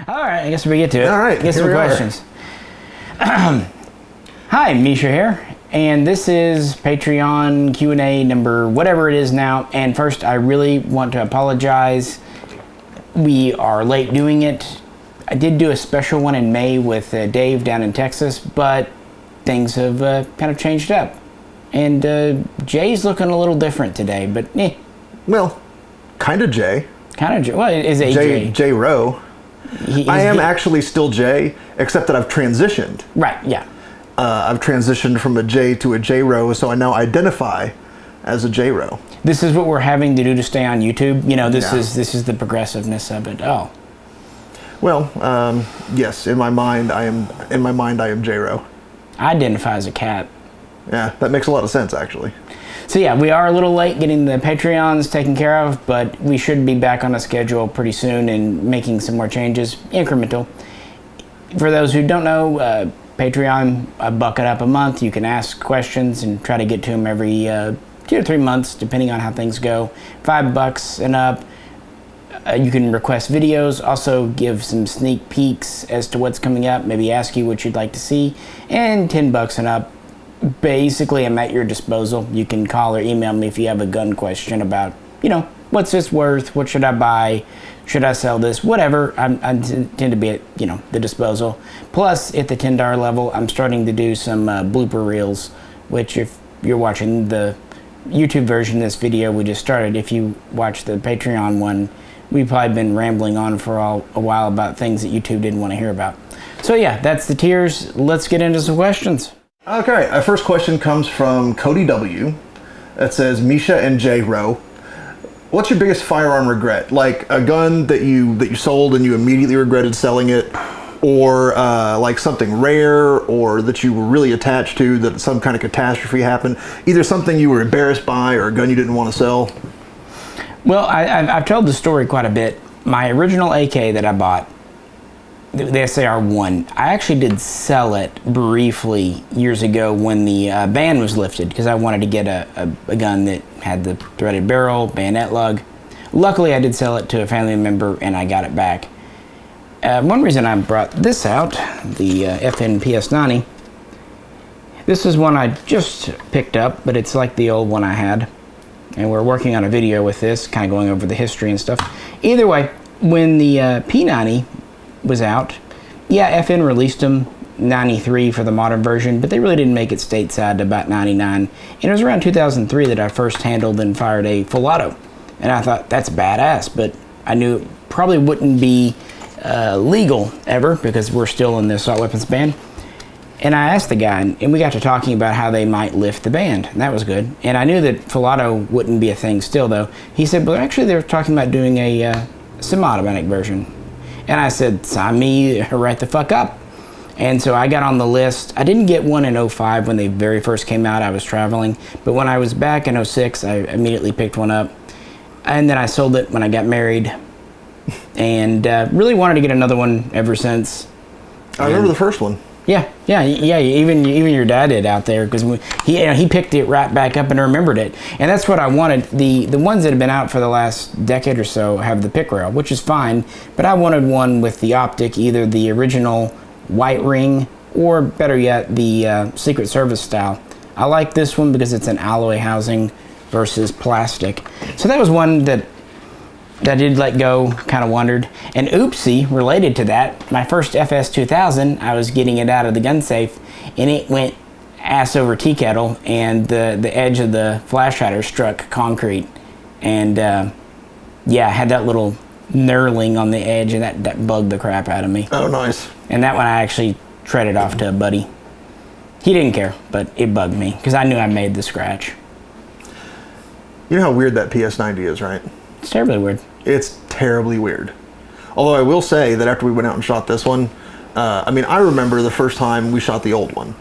All right, I guess we get to it. All right, get some questions. Hi, Misha here, and this is Patreon Q&A number whatever it is now. And first, I really want to apologize. We are late doing it. I did do a special one in May with Dave down in Texas, but things have kind of changed up. And Jay's looking a little different today, but Well, kind of Jay. Kind of Jay. Well, it is AJ. Jay Rowe. I am actually still Jay, except that I've transitioned. Right, yeah. I've transitioned from a J to a J Rowe, so I now identify as a J Rowe. This is what we're having to do to stay on YouTube. You know, this is the progressiveness of it. Oh. Well, yes. In my mind, I am J Rowe. I identify as a cat. Yeah, that makes a lot of sense, actually. So yeah, we are a little late getting the Patreons taken care of, but we should be back on a schedule pretty soon and making some more changes, incremental. For those who don't know, Patreon, a bucket up a month. You can ask questions and try to get to them every 2 to 3 months, depending on how things go. $5 and up. You can request videos, also give some sneak peeks as to what's coming up, maybe ask you what you'd like to see, and $10 and up. Basically, I'm at your disposal. You can call or email me if you have a gun question about, you know, what's this worth? What should I buy? Should I sell this? Whatever. I tend to be at, you know, the disposal. Plus, at the $10 level, I'm starting to do some blooper reels, which if you're watching the YouTube version of this video we just started, if you watch the Patreon one, we've probably been rambling on for a while about things that YouTube didn't want to hear about. So yeah, that's the tiers. Let's get into some questions. Okay, our first question comes from Cody W. That says, Misha and J Rowe, what's your biggest firearm regret? Like a gun that you sold and you immediately regretted selling it, or like something rare or that you were really attached to, that some kind of catastrophe happened, either something you were embarrassed by or a gun you didn't want to sell? Well, I've told the story quite a bit. My original AK that I bought, the SAR-1, I actually did sell it briefly years ago when the ban was lifted, because I wanted to get a gun that had the threaded barrel, bayonet lug. Luckily, I did sell it to a family member and I got it back. One reason I brought this out, the FN PS90, this is one I just picked up, but it's like the old one I had. And we're working on a video with this, kind of going over the history and stuff. Either way, when the P90 was out, yeah, FN released them 93 for the modern version, but they really didn't make it stateside to about 99. And it was around 2003 that I first handled and fired a full auto. And I thought, that's badass, but I knew it probably wouldn't be legal ever, because we're still in the assault weapons ban. And I asked the guy, and we got to talking about how they might lift the ban, and that was good. And I knew that full auto wouldn't be a thing still, though. He said, well, actually, they were talking about doing a semi-automatic version. And I said, sign me right the fuck up. And so I got on the list. I didn't get one in 05 when they very first came out. I was traveling. But when I was back in 06, I immediately picked one up. And then I sold it when I got married. And really wanted to get another one ever since. I remember the first one. Yeah. Even your dad did out there, because he picked it right back up and remembered it, and that's what I wanted. The ones that have been out for the last decade or so have the pick rail, which is fine, but I wanted one with the optic, either the original white ring or better yet the Secret Service style. I like this one because it's an alloy housing versus plastic. So that was one that I did let go, kind of wondered. And oopsie, related to that, my first FS2000, I was getting it out of the gun safe, and it went ass over tea kettle, and the edge of the flash hider struck concrete. And yeah, I had that little knurling on the edge, and that bugged the crap out of me. Oh, nice. And that one I actually traded off to a buddy. He didn't care, but it bugged me, because I knew I made the scratch. You know how weird that PS90 is, right? It's terribly weird. It's terribly weird. Although I will say that after we went out and shot this one, I mean, I remember the first time we shot the old one,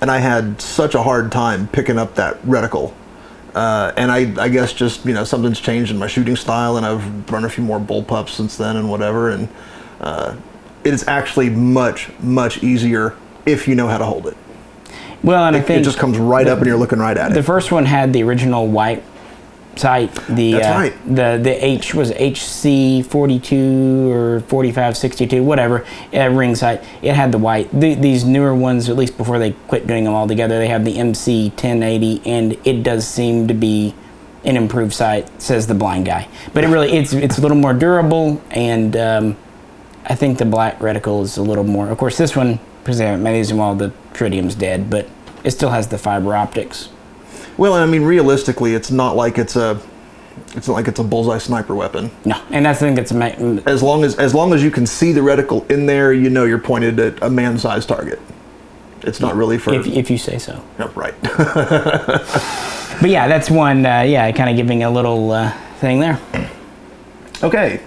and I had such a hard time picking up that reticle. And I guess just, you know, something's changed in my shooting style, and I've run a few more bullpups since then and whatever, and it is actually much, much easier if you know how to hold it. Well, and I think it just comes right up and you're looking right at it. The first one had the original white sight. That's right. The H was HC42 or 4562, whatever, ring sight. It had the white. These newer ones, at least before they quit doing them all together, they have the MC1080, and it does seem to be an improved sight, says the blind guy. But it really, it's a little more durable, and I think the black reticle is a little more. Of course, this one, because they haven't made these while the tritium's dead, but it still has the fiber optics. Well, I mean, realistically, it's not like it's a bullseye sniper weapon. No, and that's the thing that's as long as you can see the reticle in there, you know you're pointed at a man-sized target. It's not really for if you say so. No, right. But yeah, that's one. Kind of giving a little thing there. Okay,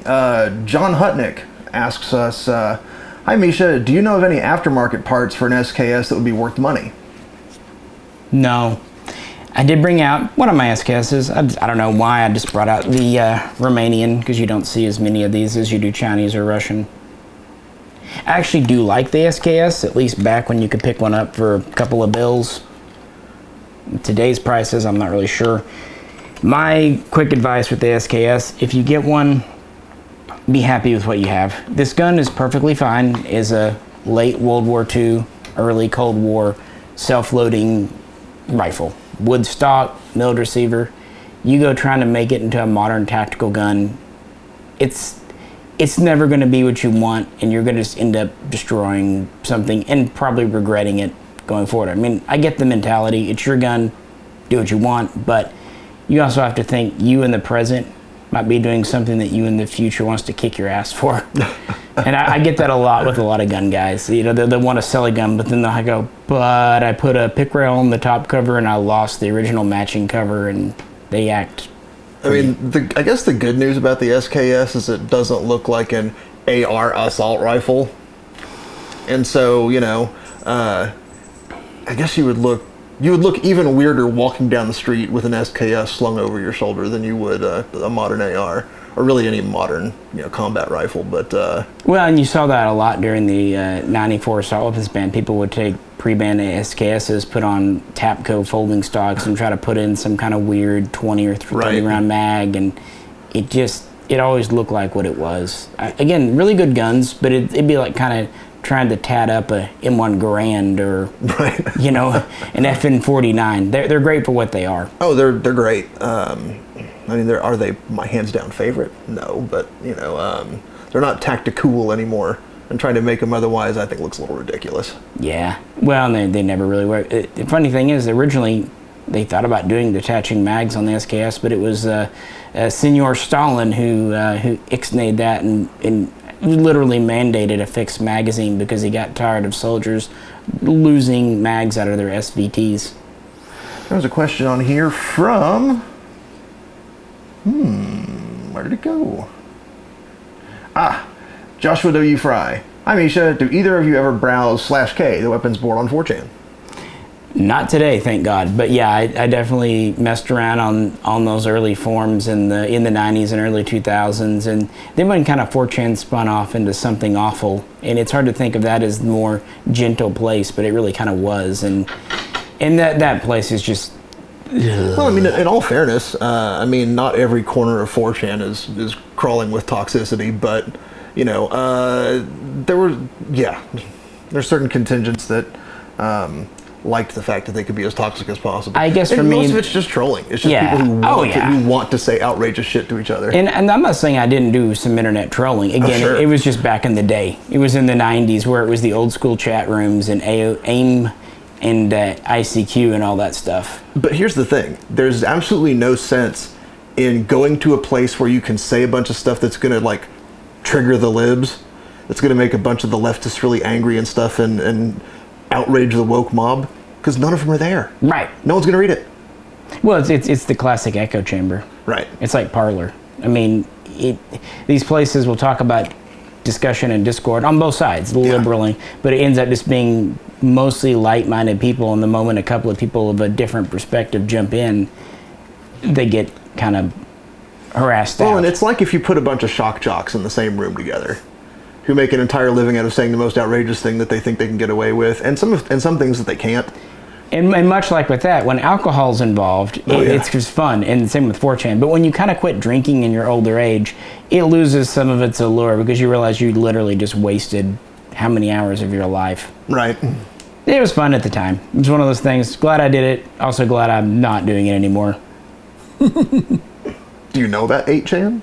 John Hutnick asks us, "Hi Misha, do you know of any aftermarket parts for an SKS that would be worth money?" No. I did bring out one of my SKSs. I don't know why I just brought out the Romanian, because you don't see as many of these as you do Chinese or Russian. I actually do like the SKS, at least back when you could pick one up for a couple of bills. Today's prices, I'm not really sure. My quick advice with the SKS, if you get one, be happy with what you have. This gun is perfectly fine. Is a late World War II, early Cold War self-loading rifle. Wood stock, milled receiver. You go trying to make it into a modern tactical gun, it's never going to be what you want, and you're going to just end up destroying something and probably regretting it going forward. I mean, I get the mentality. It's your gun. Do what you want, but you also have to think you in the present might be doing something that you in the future wants to kick your ass for. And I get that a lot with a lot of gun guys. You know, they want to sell a gun, but then they'll go, but I put a pick rail on the top cover and I lost the original matching cover, and they act. I mean, I guess the good news about the SKS is it doesn't look like an AR assault rifle. And so, you know, I guess you would look even weirder walking down the street with an SKS slung over your shoulder than you would a modern AR. Or really any modern, combat rifle, but... Well, and you saw that a lot during the 94 assault weapons ban. People would take pre-ban SKSs, put on Tapco folding stocks, and try to put in some kind of weird 20 or 30 round mag, and it always looked like what it was. Again, really good guns, but it'd be like kind of trying to tat up a M1 Garand or, an FN49. They're great for what they are. Oh, they're great. I mean, are they my hands down favorite? No, but they're not tactical anymore, and trying to make them otherwise, I think, looks a little ridiculous. Yeah, well, they never really work. The funny thing is, originally they thought about doing detaching mags on the SKS, but it was Senor Stalin who ixnayed that and literally mandated a fixed magazine because he got tired of soldiers losing mags out of their SVTs. There's a question on here from... where did it go? Joshua W Frye. Hi Misha, do either of you ever browse /K, the weapons board on 4chan? Not today, thank God. But yeah, I definitely messed around on those early forums in the 90s and early 2000s, and then when kind of 4chan spun off into something awful, and it's hard to think of that as the more gentle place, but it really kind of was, and that place is just... Well, I mean, in all fairness, not every corner of 4chan is crawling with toxicity, but, there's certain contingents that liked the fact that they could be as toxic as possible. I guess and for me... most of it's just trolling. It's just people who want to say outrageous shit to each other. And I'm not saying I didn't do some internet trolling. Again, it was just back in the day. It was in the 90s where it was the old school chat rooms and AIM and ICQ and all that stuff. But here's the thing. There's absolutely no sense in going to a place where you can say a bunch of stuff that's going to, trigger the libs. It's going to make a bunch of the leftists really angry and stuff and outrage the woke mob, because none of them are there. Right. No one's going to read it. Well, it's the classic echo chamber. Right. It's like Parler. I mean, these places will talk about discussion and discord on both sides, liberally, but it ends up just being mostly light-minded people, and the moment a couple of people of a different perspective jump in, they get kind of harassed out. Well, and it's like if you put a bunch of shock jocks in the same room together, who make an entire living out of saying the most outrageous thing that they think they can get away with, and some things that they can't. And much like with that, when alcohol's involved, it's just fun, and same with 4chan. But when you kind of quit drinking in your older age, it loses some of its allure because you realize you literally just wasted how many hours of your life. Right. It was fun at the time. It was one of those things. Glad I did it. Also glad I'm not doing it anymore. Do you know about 8chan?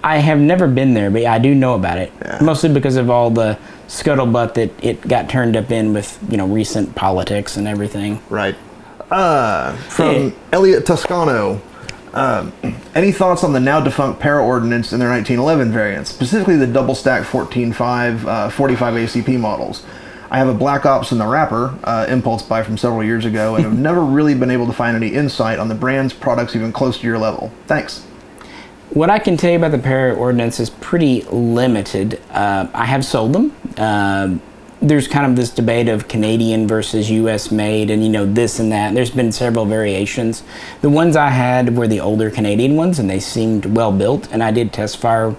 I have never been there, but I do know about it. Yeah. Mostly because of all the scuttlebutt that it got turned up in with, recent politics and everything. Right. From Eliot Toscano. Any thoughts on the now defunct Para Ordnance and their 1911 variants, specifically the double stack 14.5 45 ACP models? I have a Black Ops in the wrapper, impulse buy from several years ago, and have never really been able to find any insight on the brand's products even close to your level. Thanks. What I can tell you about the Para Ordnance is pretty limited. I have sold them. There's kind of this debate of Canadian versus U.S. made, and this and that. There's been several variations. The ones I had were the older Canadian ones, and they seemed well built. And I did test fire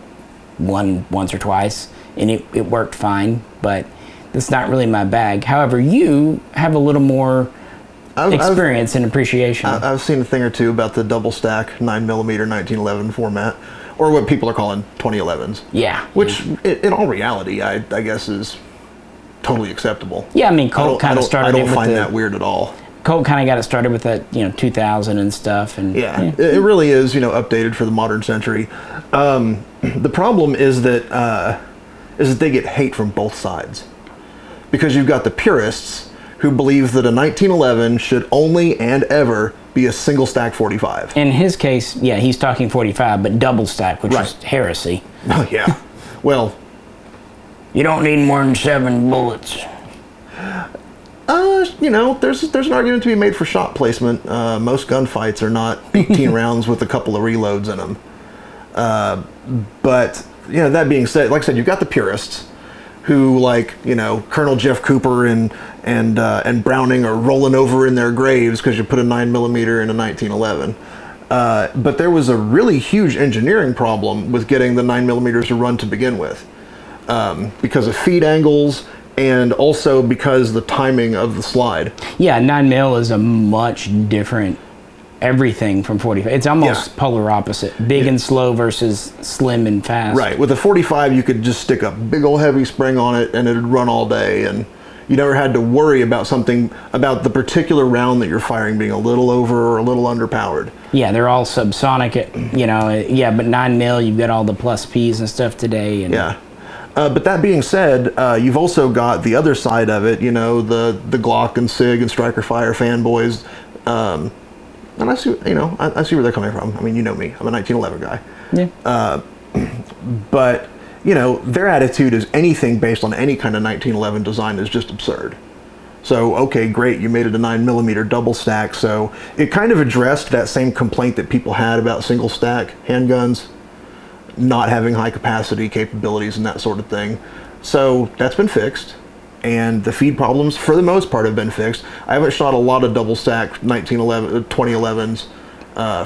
one once or twice, and it worked fine. But that's not really my bag. However, you have a little more experience and appreciation. I've seen a thing or two about the double stack 9mm 1911 format, or what people are calling 2011s. Yeah. Which, in all reality, I guess is totally acceptable. Yeah, I mean, Colt kind of started. I don't find that weird at all. Colt kind of got it started with that, 2000 and stuff, and yeah, it really is, updated for the modern century. The problem is that they get hate from both sides, because you've got the purists who believe that a 1911 should only and ever be a single stack 45. In his case, yeah, he's talking 45, but double stack, which is heresy. Oh, yeah. Well, you don't need more than 7 bullets. There's an argument to be made for shot placement. Most gunfights are not 18 rounds with a couple of reloads in them. But, that being said, like I said, you've got the purists who, Colonel Jeff Cooper and Browning are rolling over in their graves because you put a 9mm in a 1911. But there was a really huge engineering problem with getting the 9mm to run to begin with, because of feed angles and also because the timing of the slide. Yeah, 9mm is a much different everything from 45. It's almost polar opposite. Big and slow versus slim and fast. Right. With a 45, you could just stick a big old heavy spring on it and it'd run all day, and you never had to worry about the particular round that you're firing being a little over or a little underpowered. Yeah, they're all subsonic at, but 9mm, you've got all the plus Ps and stuff today. And yeah. But that being said, you've also got the other side of it, the Glock and SIG and Striker Fire fanboys. And I see, I see where they're coming from. I mean, you know me. I'm a 1911 guy. Yeah. But, their attitude is anything based on any kind of 1911 design is just absurd. So, okay, great, you made it a 9mm double stack. So it kind of addressed that same complaint that people had about single stack handguns not having high capacity capabilities and that sort of thing. So that's been fixed. And the feed problems, for the most part, have been fixed. I haven't shot a lot of double stack 2011s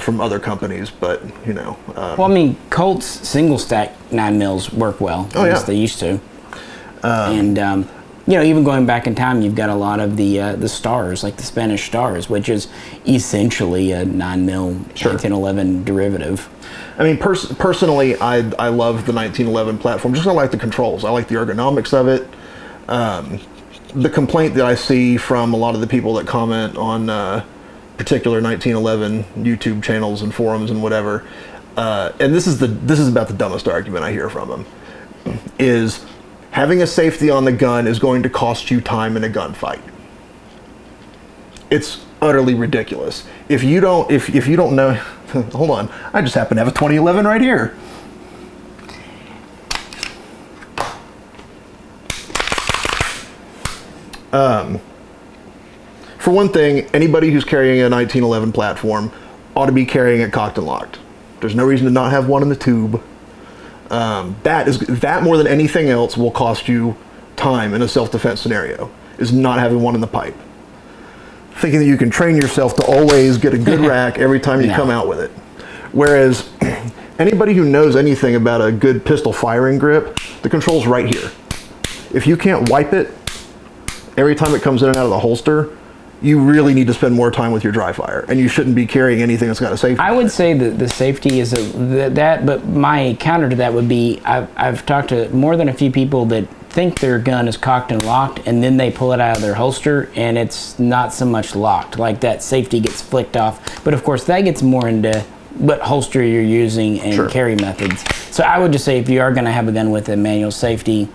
from other companies, but, well, I mean, Colt's single stack 9mm work well. Oh, yeah. They used to. And, even going back in time, you've got a lot of the stars, like the Spanish stars, which is essentially a 9mm 1911 derivative. I mean, personally, I love the 1911 platform. Just I like the controls. I like the ergonomics of it. The complaint that I see from a lot of the people that comment on particular 1911 YouTube channels and forums and whatever, and this is about the dumbest argument I hear from them, is having a safety on the gun is going to cost you time in a gunfight. It's utterly ridiculous. If you don't know, hold on, I just happen to have a 2011 right here. For one thing, anybody who's carrying a 1911 platform ought to be carrying it cocked and locked. There's no reason to not have one in the tube. That more than anything else will cost you time in a self-defense scenario, is not having one in the pipe. Thinking that you can train yourself to always get a good rack every time you come out with it. Whereas anybody who knows anything about a good pistol firing grip, the control's right here. If you can't wipe it every time it comes in and out of the holster, you really need to spend more time with your dry fire, and you shouldn't be carrying anything that's got a safety. I would say that the safety is but my counter to that would be I've talked to more than a few people that think their gun is cocked and locked, and then they pull it out of their holster and it's not so much locked. Like that safety gets flicked off. But of course that gets more into what holster you're using and carry methods. So I would just say if you are going to have a gun with a manual safety,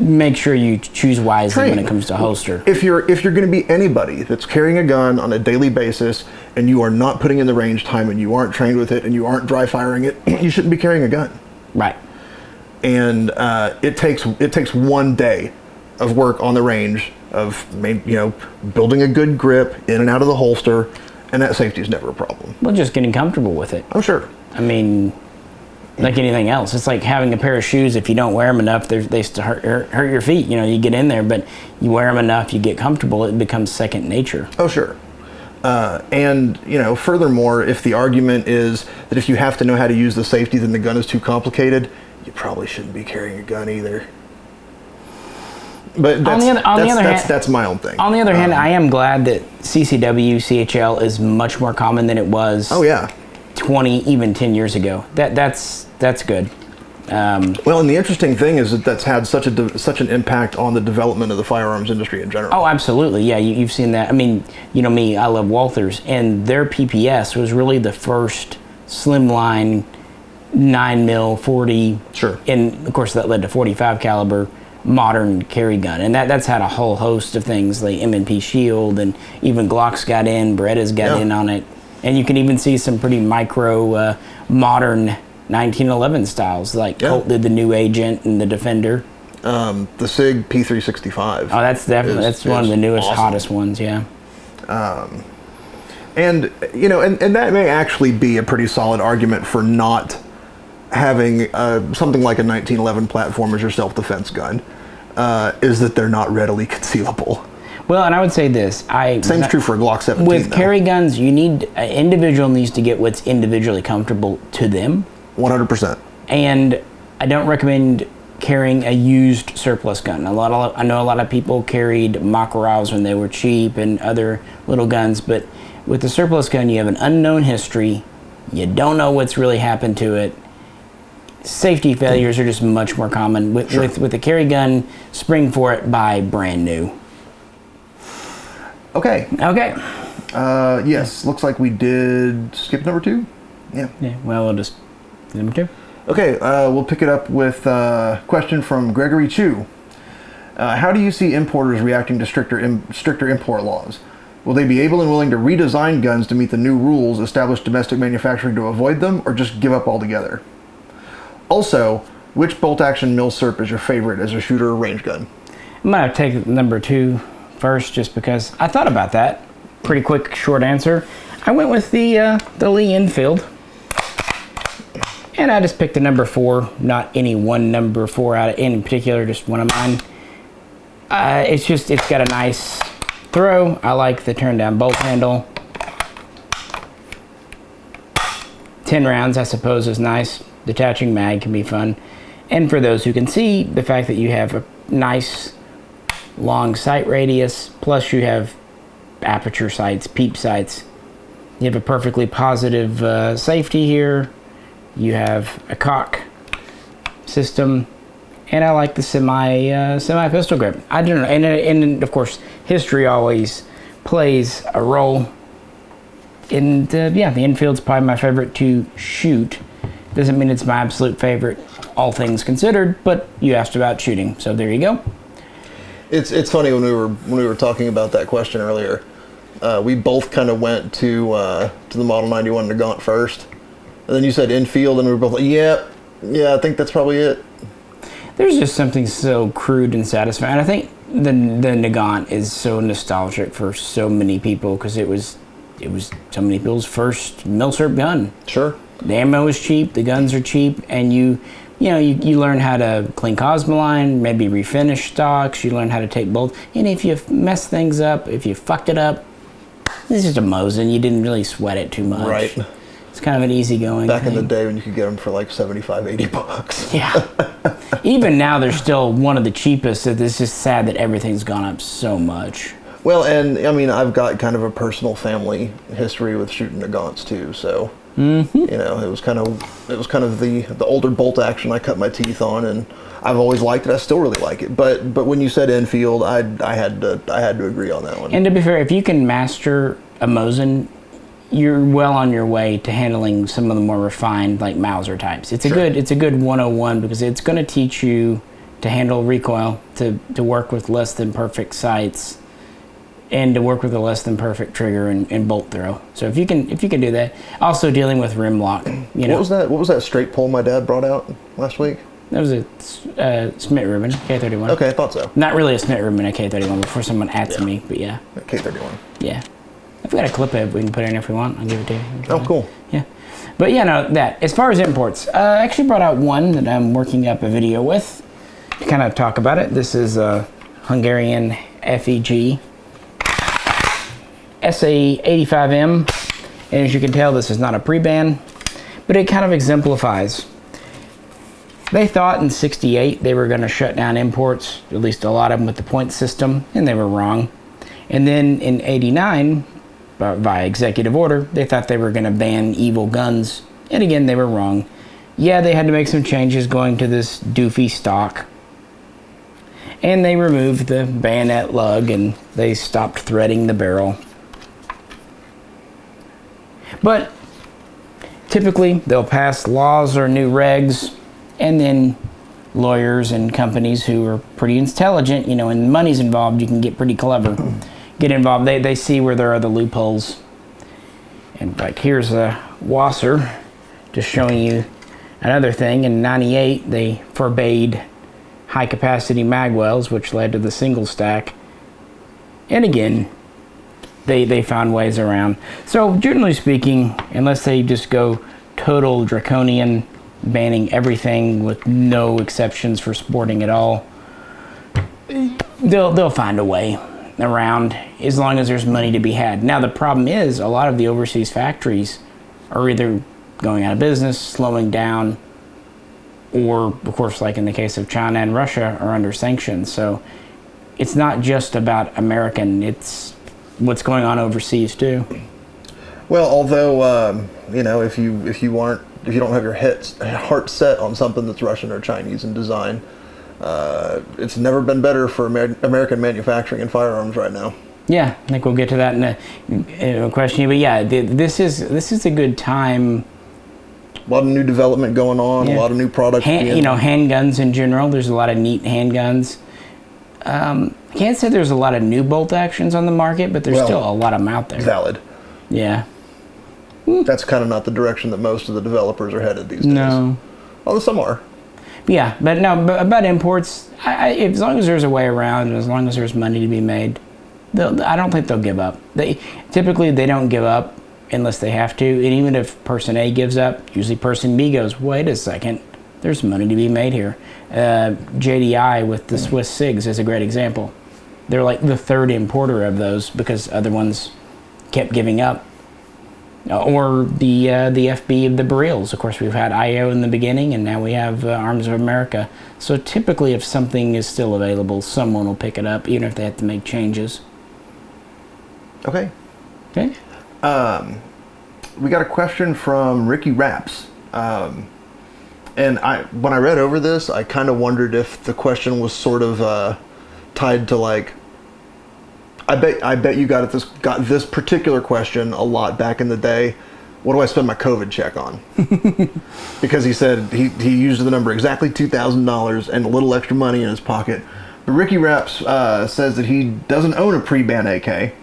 make sure you choose wisely when it comes to holster. If you're going to be anybody that's carrying a gun on a daily basis and you are not putting in the range time and you aren't trained with it and you aren't dry firing it, you shouldn't be carrying a gun. Right. And it takes 1 day of work on the range of building a good grip in and out of the holster, and that safety is never a problem. Well, just getting comfortable with it. I'm sure. I mean, like anything else, it's like having a pair of shoes. If you don't wear them enough, they hurt your feet. You get in there, but you wear them enough, you get comfortable, it becomes second nature. Oh, sure. And furthermore, if the argument is that if you have to know how to use the safety, then the gun is too complicated, you probably shouldn't be carrying a gun either. But that's my own thing. On the other hand, I am glad that CCW, CHL is much more common than it was. Oh yeah. 20, even 10 years ago. That's good. Well, and the interesting thing is that that's had such an impact on the development of the firearms industry in general. Oh, absolutely. Yeah, you've seen that. I mean, me, I love Walthers, and their PPS was really the first slimline 9mm 40. Sure. And of course that led to 45 caliber modern carry gun, and that's had a whole host of things like M&P Shield, and even Glock's got in, Beretta's got in on it, and you can even see some pretty micro modern 1911 styles like Colt did the New Agent and the Defender. The SIG P365. Oh, that's definitely that's one of the newest, awesome, hottest ones. Yeah. And that may actually be a pretty solid argument for not having something like a 1911 platform as your self-defense gun, is that they're not readily concealable. Well, and I would say this. Same's true for a Glock 17. With carry guns, you need an individual needs to get what's individually comfortable to them. 100%. And I don't recommend carrying a used surplus gun. I know a lot of people carried Makarovs when they were cheap and other little guns, but with the surplus gun, you have an unknown history. You don't know what's really happened to it. Safety failures are just much more common. With a carry gun, spring for it, buy brand new. Okay. Yes, looks like we did skip number 2. Yeah. Well, we'll just number 2. Okay, we'll pick it up with a question from Gregory Chu. How do you see importers reacting to stricter import laws? Will they be able and willing to redesign guns to meet the new rules, establish domestic manufacturing to avoid them, or just give up altogether? Also, which bolt-action milsurp is your favorite as a shooter or range gun? I'm going to take number 2 first, just because I thought about that. Pretty quick, short answer. I went with the Lee Enfield, and I just picked the number 4. Not any one number 4 out of in particular, just one of mine. It's got a nice throw. I like the turn-down bolt handle. 10 rounds, I suppose, is nice. Detaching mag can be fun. And for those who can see, the fact that you have a nice long sight radius, plus you have aperture sights, peep sights. You have a perfectly positive safety here. You have a cock system, and I like the semi pistol grip. I don't know, and of course, history always plays a role. And the Enfield's probably my favorite to shoot. Doesn't mean it's my absolute favorite, all things considered, but you asked about shooting, so there you go. It's funny when we were talking about that question earlier. We both kind of went to the Model 91 Nagant first, and then you said Enfield, and we were both like, yeah, I think that's probably it. There's just something so crude and satisfying. I think the Nagant is so nostalgic for so many people because it was so many people's first milsurp gun. Sure. The ammo is cheap, the guns are cheap, and you learn how to clean Cosmoline, maybe refinish stocks, you learn how to take bolts, and if you mess things up, if you fucked it up, it's just a Mosin. You didn't really sweat it too much. Right. It's kind of an easygoing Back thing. in the day when you could get them for like $75-$80. Yeah. Even now, they're still one of the cheapest. It's just sad that everything's gone up so much. Well, and I mean, I've got kind of a personal family history with shooting the gaunts too, so you know, it was kind of the older bolt action I cut my teeth on, and I've always liked it. I still really like it, but when you said infield, I had to agree on that one. And to be fair, if you can master a Mosin, you're well on your way to handling some of the more refined, like Mauser types. It's a good 101 because it's going to teach you to handle recoil, to work with less than perfect sights, and to work with a less than perfect trigger and bolt throw. So if you can do that, also dealing with rim lock. You know, what was that straight pull my dad brought out last week? That was a Smith-Rubin K31. Okay, I thought so. Not really a Smith-Rubin, a K31 before someone adds me, but yeah. K31. Yeah. I've got a clip of it we can put in if we want. I'll give it to you. Oh, cool. Yeah. But yeah, no, that. As far as imports, I actually brought out one that I'm working up a video with to kind of talk about it. This is a Hungarian FEG SA85M. And as you can tell, this is not a preban, but it kind of exemplifies. They thought in '68 they were going to shut down imports, at least a lot of them with the point system, and they were wrong. And then in '89, via executive order, they thought they were going to ban evil guns, and again, they were wrong. Yeah, they had to make some changes going to this doofy stock, and they removed the bayonet lug, and they stopped threading the barrel. But typically, they'll pass laws or new regs, and then lawyers and companies who are pretty intelligent, you know, and money's involved, you can get pretty clever, get involved. They see where there are the loopholes. And like here's a Wasser, just showing you another thing. In '98, they forbade high capacity magwells, which led to the single stack. And again, they found ways around. So generally speaking, unless they just go total draconian, banning everything with no exceptions for sporting at all, they'll find a way around as long as there's money to be had. Now the problem is a lot of the overseas factories are either going out of business, slowing down, or of course, like in the case of China and Russia, are under sanctions. So it's not just about American, it's what's going on overseas too. Well, although you know, if you don't have your heart set on something that's Russian or Chinese in design, it's never been better for American manufacturing and firearms right now. Yeah, I think we'll get to that in a question. But yeah, this is a good time. A lot of new development going on. Yeah. A lot of new products. Handguns in general. There's a lot of neat handguns. Can't say there's a lot of new bolt actions on the market, but there's still a lot of them out there. Valid. Yeah. That's kind of not the direction that most of the developers are headed these days. No. Although some are. Yeah, but about imports, as long as there's a way around and as long as there's money to be made, I don't think they'll give up. Typically, they don't give up unless they have to. And even if person A gives up, usually person B goes, wait a second, there's money to be made here. JDI with the Swiss SIGs is a great example. They're like the third importer of those because other ones kept giving up. Or the FB of the Barils. Of course, we've had IO in the beginning, and now we have Arms of America. So typically, if something is still available, someone will pick it up, even if they have to make changes. Okay. Okay. We got a question from Ricky Raps. And when I read over this, I kind of wondered if the question was sort of tied to like, I bet you got this particular question a lot back in the day. What do I spend my COVID check on? Because he said he used the number exactly $2,000 and a little extra money in his pocket. But Ricky Raps says that he doesn't own a pre-ban AK,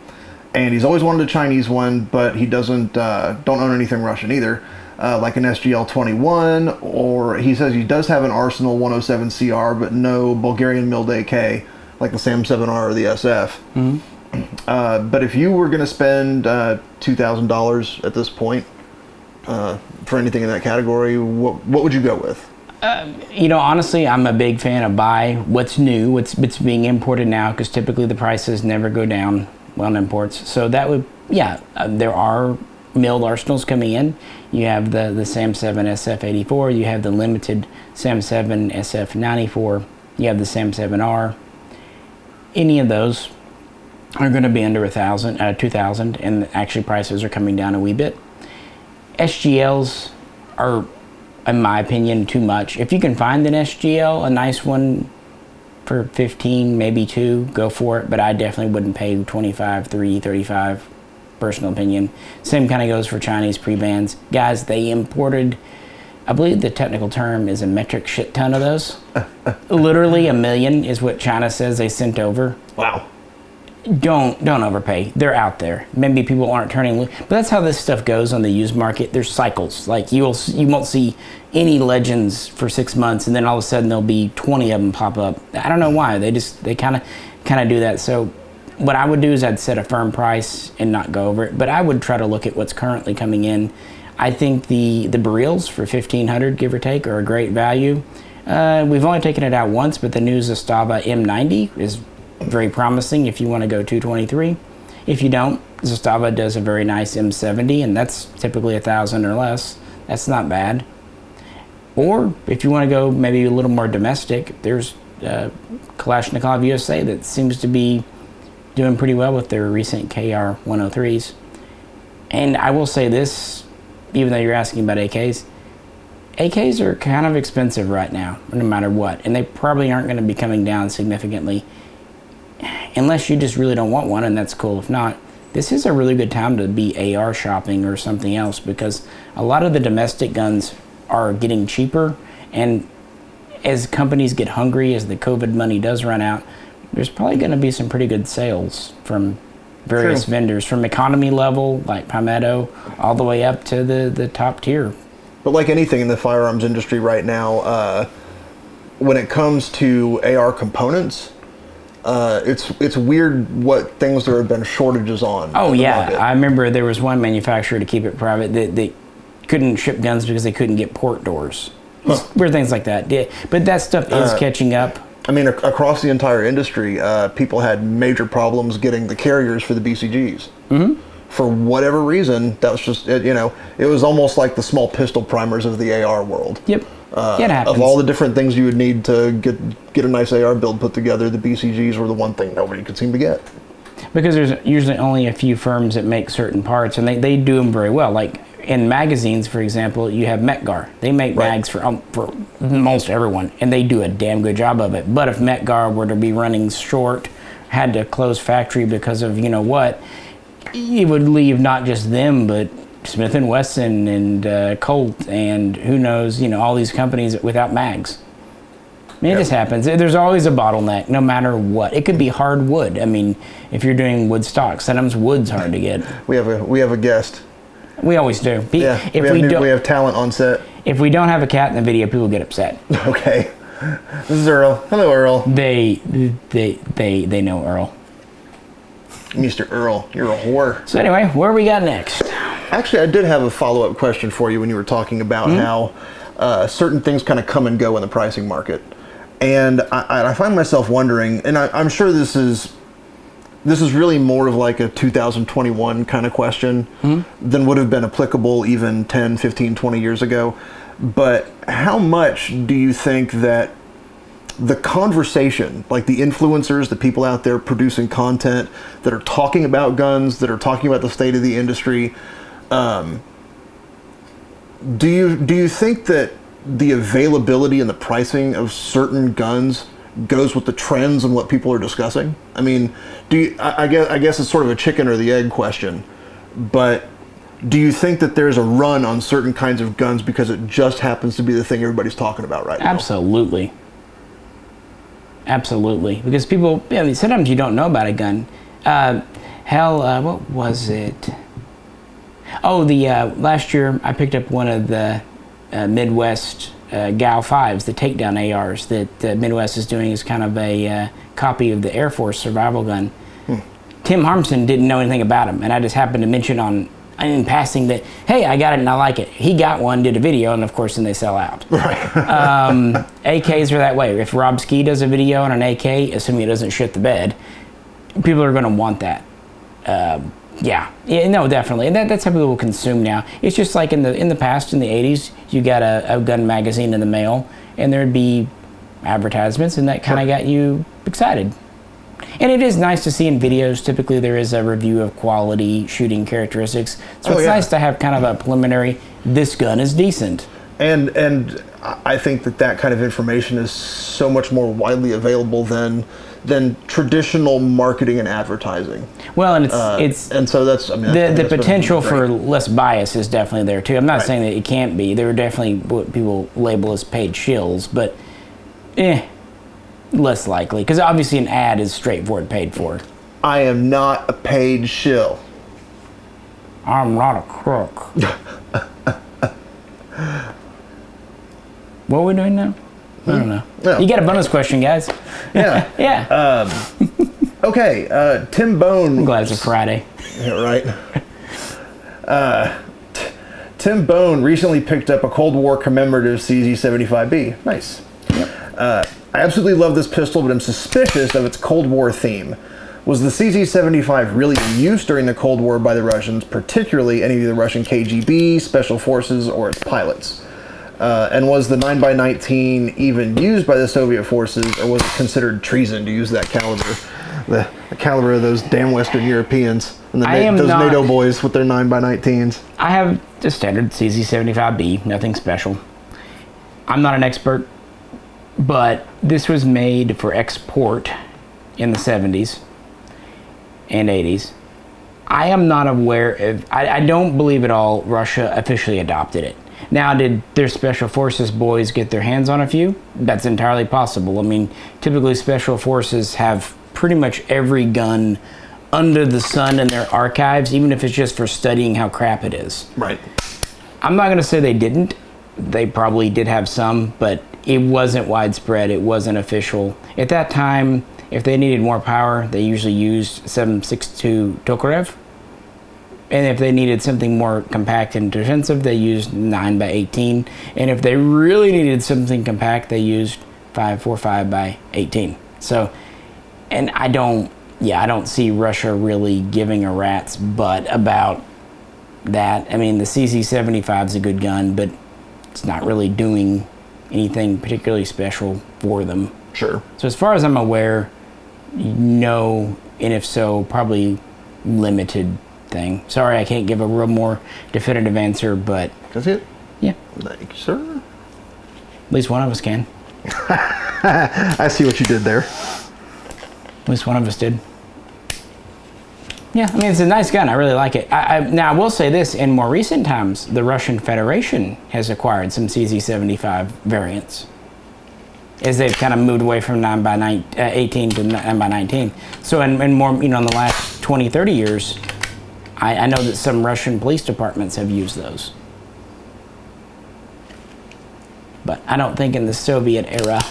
and he's always wanted a Chinese one, but he don't own anything Russian either, like an SGL 21, or he says he does have an Arsenal 107 CR, but no Bulgarian milled AK like the Sam 7R or the SF. Mm-hmm. But if you were going to spend $2,000 at this point for anything in that category, what would you go with? Honestly, I'm a big fan of buy what's new, what's being imported now, because typically the prices never go down on imports. So that would, there are milled arsenals coming in. You have the Sam 7 SF84, you have the limited Sam 7 SF94, you have the Sam 7R. Any of those, are going to be under 2,000, and actually prices are coming down a wee bit. SGLs are, in my opinion, too much. If you can find an SGL, a nice one for 15, maybe 2, go for it, but I definitely wouldn't pay 25, 3, 35, personal opinion. Same kind of goes for Chinese prebans. Guys, they imported, I believe the technical term is a metric shit ton of those. Literally 1 million is what China says they sent over. Wow. Don't overpay. They're out there. Maybe people aren't turning, but that's how this stuff goes on the used market. There's cycles. Like you won't see any legends for 6 months, and then all of a sudden there'll be 20 of them pop up. I don't know why. They kind of do that. So what I would do is I'd set a firm price and not go over it. But I would try to look at what's currently coming in. I think the Barils for 1,500, give or take, are a great value. We've only taken it out once, but the new Zastava M90 is very promising if you want to go 223. If you don't, Zastava does a very nice M70, and that's typically 1,000 or less. That's not bad. Or if you want to go maybe a little more domestic, there's Kalashnikov USA that seems to be doing pretty well with their recent KR 103s. And I will say this, even though you're asking about AKs, AKs are kind of expensive right now, no matter what, and they probably aren't going to be coming down significantly unless you just really don't want one, and that's cool. If not, this is a really good time to be AR shopping or something else, because a lot of the domestic guns are getting cheaper, and as companies get hungry, as the COVID money does run out, there's probably going to be some pretty good sales from various vendors, from economy level like Palmetto all the way up to the top tier. But like anything in the firearms industry right now, when it comes to AR components, it's weird what things there have been shortages on. Oh yeah, market. I remember there was one manufacturer, to keep it private, that couldn't ship guns because they couldn't get port doors. Weird things like that. Yeah, but that stuff is catching up. I mean, across the entire industry, people had major problems getting the carriers for the BCGs. Mm-hmm. For whatever reason, that was just, it was almost like the small pistol primers of the AR world. Yep. It happens. Of all the different things you would need to get a nice AR build put together, the BCGs were the one thing nobody could seem to get. Because there's usually only a few firms that make certain parts, and they do them very well. Like in magazines, for example, you have Metgar. They make mags for most everyone, and they do a damn good job of it. But if Metgar were to be running short, had to close factory because of it would leave not just them, but Smith & Wesson and Colt and who knows, all these companies without mags. I mean, it just happens. There's always a bottleneck, no matter what. It could be hard wood. I mean, if you're doing wood stock, sometimes wood's hard to get. We have a guest. We always do. Yeah, we have talent on set. If we don't have a cat in the video, people get upset. Okay. This is Earl. Hello, Earl. They know Earl. Mr. Earl, you're a whore. So anyway, where we got next? Actually, I did have a follow-up question for you when you were talking about how certain things kind of come and go in the pricing market. And I find myself wondering, and I'm sure this is really more of like a 2021 kind of question than would have been applicable even 10, 15, 20 years ago. But how much do you think that the conversation, like the influencers, the people out there producing content that are talking about guns, that are talking about the state of the industry, do you think that the availability and the pricing of certain guns goes with the trends and what people are discussing? I mean, I guess it's sort of a chicken or the egg question, but do you think that there's a run on certain kinds of guns because it just happens to be the thing everybody's talking about right now? Absolutely. Absolutely. Because people, sometimes you don't know about a gun. What was it? Oh, last year I picked up one of the Midwest GAL 5s, the takedown ARs that Midwest is doing as kind of a copy of the Air Force survival gun. Tim Harmson didn't know anything about them, and I just happened to mention in passing that, hey, I got it and I like it. He got one, did a video, and of course then they sell out. Right. AKs are that way. If Rob Ski does a video on an AK, assuming it doesn't shit the bed, people are going to want that. No, definitely. And that's how people consume now. It's just like in the past, in the 80s, you got a gun magazine in the mail, and there'd be advertisements, and that kind of got you excited. And it is nice to see in videos. Typically there is a review of quality shooting characteristics. So it's nice to have kind of a preliminary, this gun is decent. And I think that kind of information is so much more widely available than traditional marketing and advertising. Well, and it's and so that's, I mean, the potential for less bias is definitely there too. I'm not saying that it can't be. There are definitely what people label as paid shills, but less likely, because obviously an ad is straightforward paid for. I am not a paid shill. I'm not a crook. What are we doing now? I don't know. No. You got a bonus question, guys. Yeah. Yeah. Okay. Tim Bone. I'm glad it's a Friday. Yeah, right. Tim Bone recently picked up a Cold War commemorative CZ75B. Nice. Yep. I absolutely love this pistol, but I'm suspicious of its Cold War theme. Was the CZ75 really in use during the Cold War by the Russians, particularly any of the Russian KGB, Special Forces, or its pilots? And was the 9x19 even used by the Soviet forces, or was it considered treason to use that caliber? The caliber of those damn Western Europeans and those NATO boys with their 9x19s. I have the standard CZ75B, nothing special. I'm not an expert, but this was made for export in the 70s and 80s. I am not aware of, I don't believe at all Russia officially adopted it. Now, did their Special Forces boys get their hands on a few? That's entirely possible. I mean, typically Special Forces have pretty much every gun under the sun in their archives, even if it's just for studying how crap it is. Right. I'm not going to say they didn't. They probably did have some, but it wasn't widespread. It wasn't official. At that time, if they needed more power, they usually used 7.62 Tokarev. And if they needed something more compact and defensive, they used 9x18. And if they really needed something compact, they used 5.45x18. So, and I don't see Russia really giving a rat's butt about that. I mean, the CZ75 is a good gun, but it's not really doing anything particularly special for them. Sure. So as far as I'm aware, no, and if so, probably limited thing. Sorry, I can't give a real more definitive answer, but that's it. Yeah. Thank you, sir. At least one of us can. I see what you did there. At least one of us did. Yeah, I mean, it's a nice gun. I really like it. Now, I will say this. In more recent times, the Russian Federation has acquired some CZ75 variants as they've kind of moved away from 9x18 to 9x19. So in more, in the last 20, 30 years, I know that some Russian police departments have used those. But I don't think in the Soviet era.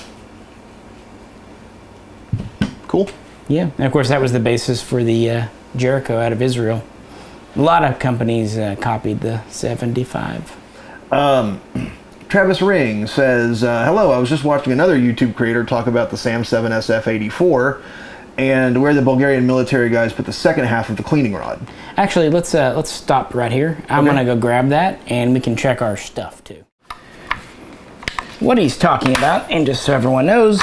Cool. Yeah, and of course that was the basis for the Jericho out of Israel. A lot of companies copied the 75. Travis Ring says, hello, I was just watching another YouTube creator talk about the Sam 7 SF84 and where the Bulgarian military guys put the second half of the cleaning rod. Actually, let's stop right here. I'm going to go grab that, and we can check our stuff, too. What he's talking about, and just so everyone knows,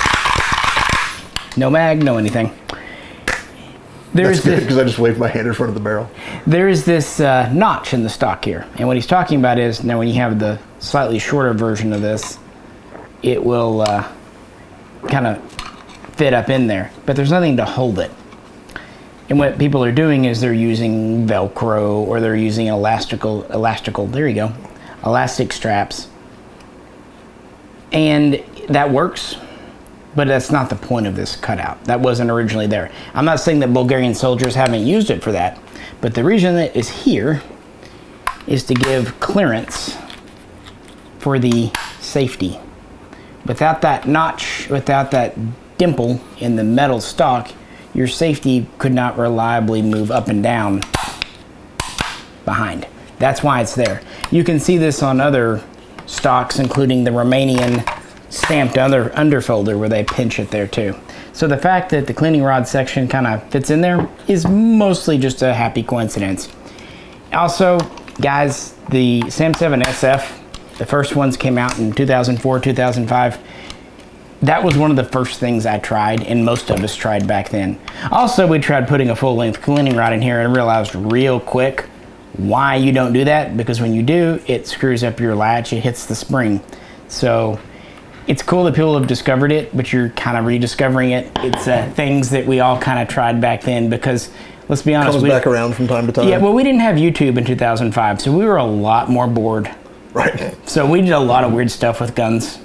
no mag, no anything. That's good, because I just waved my hand in front of the barrel. There is this notch in the stock here, and what he's talking about is, now when you have the slightly shorter version of this, it will kind of fit up in there, but there's nothing to hold it. And what people are doing is they're using Velcro, or they're using elastical, there you go, elastic straps. And that works, but that's not the point of this cutout. That wasn't originally there. I'm not saying that Bulgarian soldiers haven't used it for that, but the reason that it's here is to give clearance for the safety. Without that notch, without that dimple in the metal stock, your safety could not reliably move up and down behind. That's why it's there. You can see this on other stocks, including the Romanian stamped underfolder where they pinch it there too. So the fact that the cleaning rod section kind of fits in there is mostly just a happy coincidence. Also, guys, the Sam 7 SF, the first ones came out in 2004, 2005. That was one of the first things I tried, and most of us tried back then. Also, we tried putting a full-length cleaning rod in here and realized real quick why you don't do that, because when you do, it screws up your latch, it hits the spring. So it's cool that people have discovered it, but you're kind of rediscovering it. It's things that we all kind of tried back then, because let's be honest. Comes back around from time to time. Yeah, well, we didn't have YouTube in 2005, so we were a lot more bored. Right. So we did a lot of weird stuff with guns.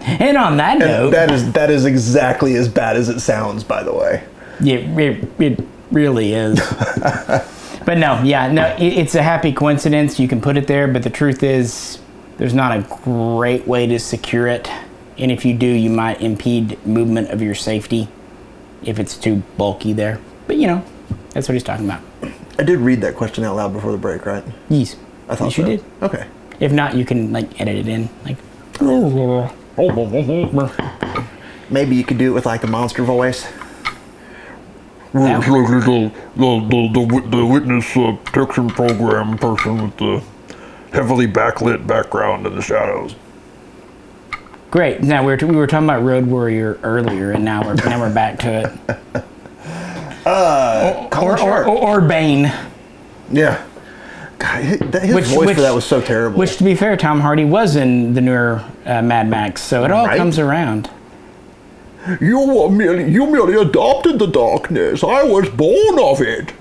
And on that note, that is exactly as bad as it sounds, by the way. Yeah, it really is. But no, it's a happy coincidence. You can put it there, but the truth is, there's not a great way to secure it. And if you do, you might impede movement of your safety if it's too bulky there. But that's what he's talking about. I did read that question out loud before the break, right? Yes. I thought yes, you did. Okay. If not, you can edit it in. Maybe you could do it with a monster voice. No. It's like the witness protection program person with the heavily backlit background in the shadows. Great. Now we were talking about Road Warrior earlier, and now we're back to it. Or Bane. Yeah. God, his voice for that was so terrible. Which, to be fair, Tom Hardy was in the newer Mad Max, so it all comes around. You merely adopted the darkness. I was born of it.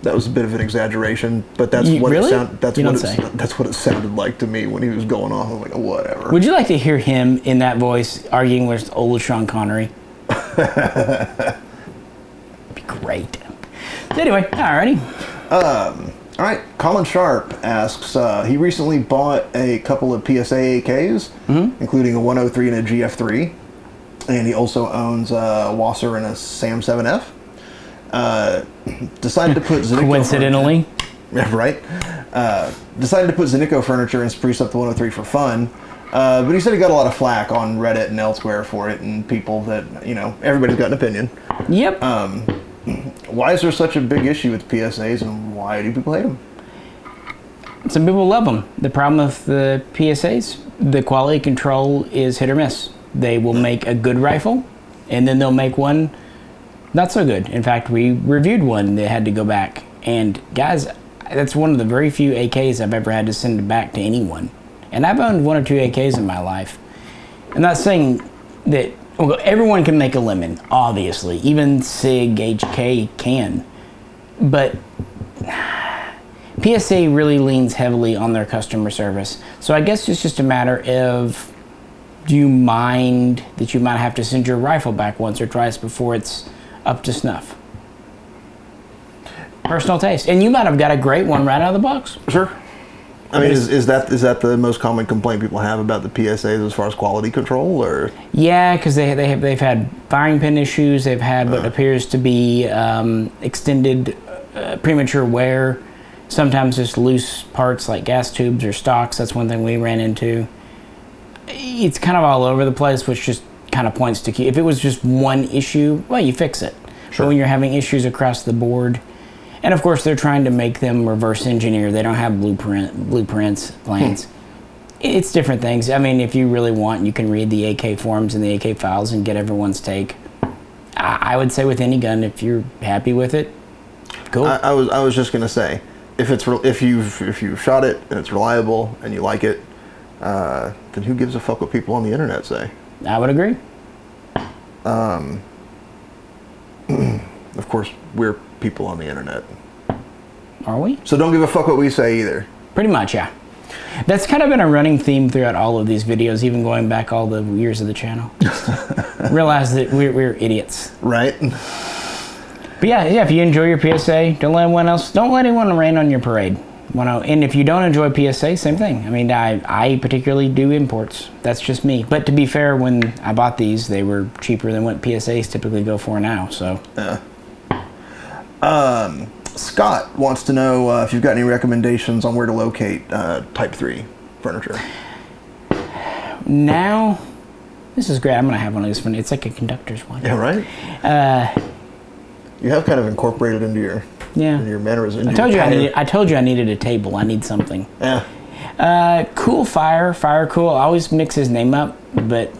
That was a bit of an exaggeration, but that's what really? That's what it sounded like to me when he was going off. I was like, whatever. Would you like to hear him in that voice arguing with old Sean Connery? That'd be great. So anyway, alrighty. All right. Colin Sharp asks, he recently bought a couple of PSA AKs, including a 103 and a GF3, and he also owns a Mauser and a Sam 7F. Decided to put Zinico coincidentally, right? Decided to put Zinico furniture and spruce up the 103 for fun. But he said he got a lot of flack on Reddit and elsewhere for it, and people that everybody's got an opinion. Yep. Why is there such a big issue with PSAs, and why do people hate them? Some people love them. The problem with the PSAs, the quality control is hit or miss. They will make a good rifle, and then they'll make one not so good. In fact, we reviewed one that had to go back. And guys, that's one of the very few AKs I've ever had to send back to anyone. And I've owned 1 or 2 AKs in my life. I'm not saying that everyone can make a lemon, obviously. Even SIG HK can. But PSA really leans heavily on their customer service. So I guess it's just a matter of, do you mind that you might have to send your rifle back once or twice before it's up to snuff? Personal taste. And you might have got a great one right out of the box. Sure. I mean, is that the most common complaint people have about the PSAs as far as quality control, or? Yeah, because they've had firing pin issues. They've had what appears to be extended premature wear. Sometimes just loose parts like gas tubes or stocks. That's one thing we ran into. It's kind of all over the place, which just kind of points to if it was just one issue, well, you fix it. Sure. But when you're having issues across the board. And of course, they're trying to make them reverse engineer. They don't have blueprints, plans. It's different things. I mean, if you really want, you can read the AK forums and the AK files and get everyone's take. I would say with any gun, if you're happy with it, cool. I was just gonna say, if you've shot it and it's reliable and you like it, then who gives a fuck what people on the internet say? I would agree. Of course, we're people on the internet. Are we? So don't give a fuck what we say either. Pretty much, yeah. That's kind of been a running theme throughout all of these videos, even going back all the years of the channel. Realize that we're idiots. Right? But yeah, if you enjoy your PSA, don't let anyone rain on your parade. And if you don't enjoy PSA, same thing. I mean, I particularly do imports. That's just me. But to be fair, when I bought these, they were cheaper than what PSAs typically go for now. So. Yeah. Scott wants to know if you've got any recommendations on where to locate Type 3 furniture. Now, this is great. I'm going to have one of these. It's like a conductor's one. Yeah, right? You have kind of incorporated into your mannerisms. I told you I needed a table. I need something. Yeah. Cool Fire Cool. I always mix his name up. but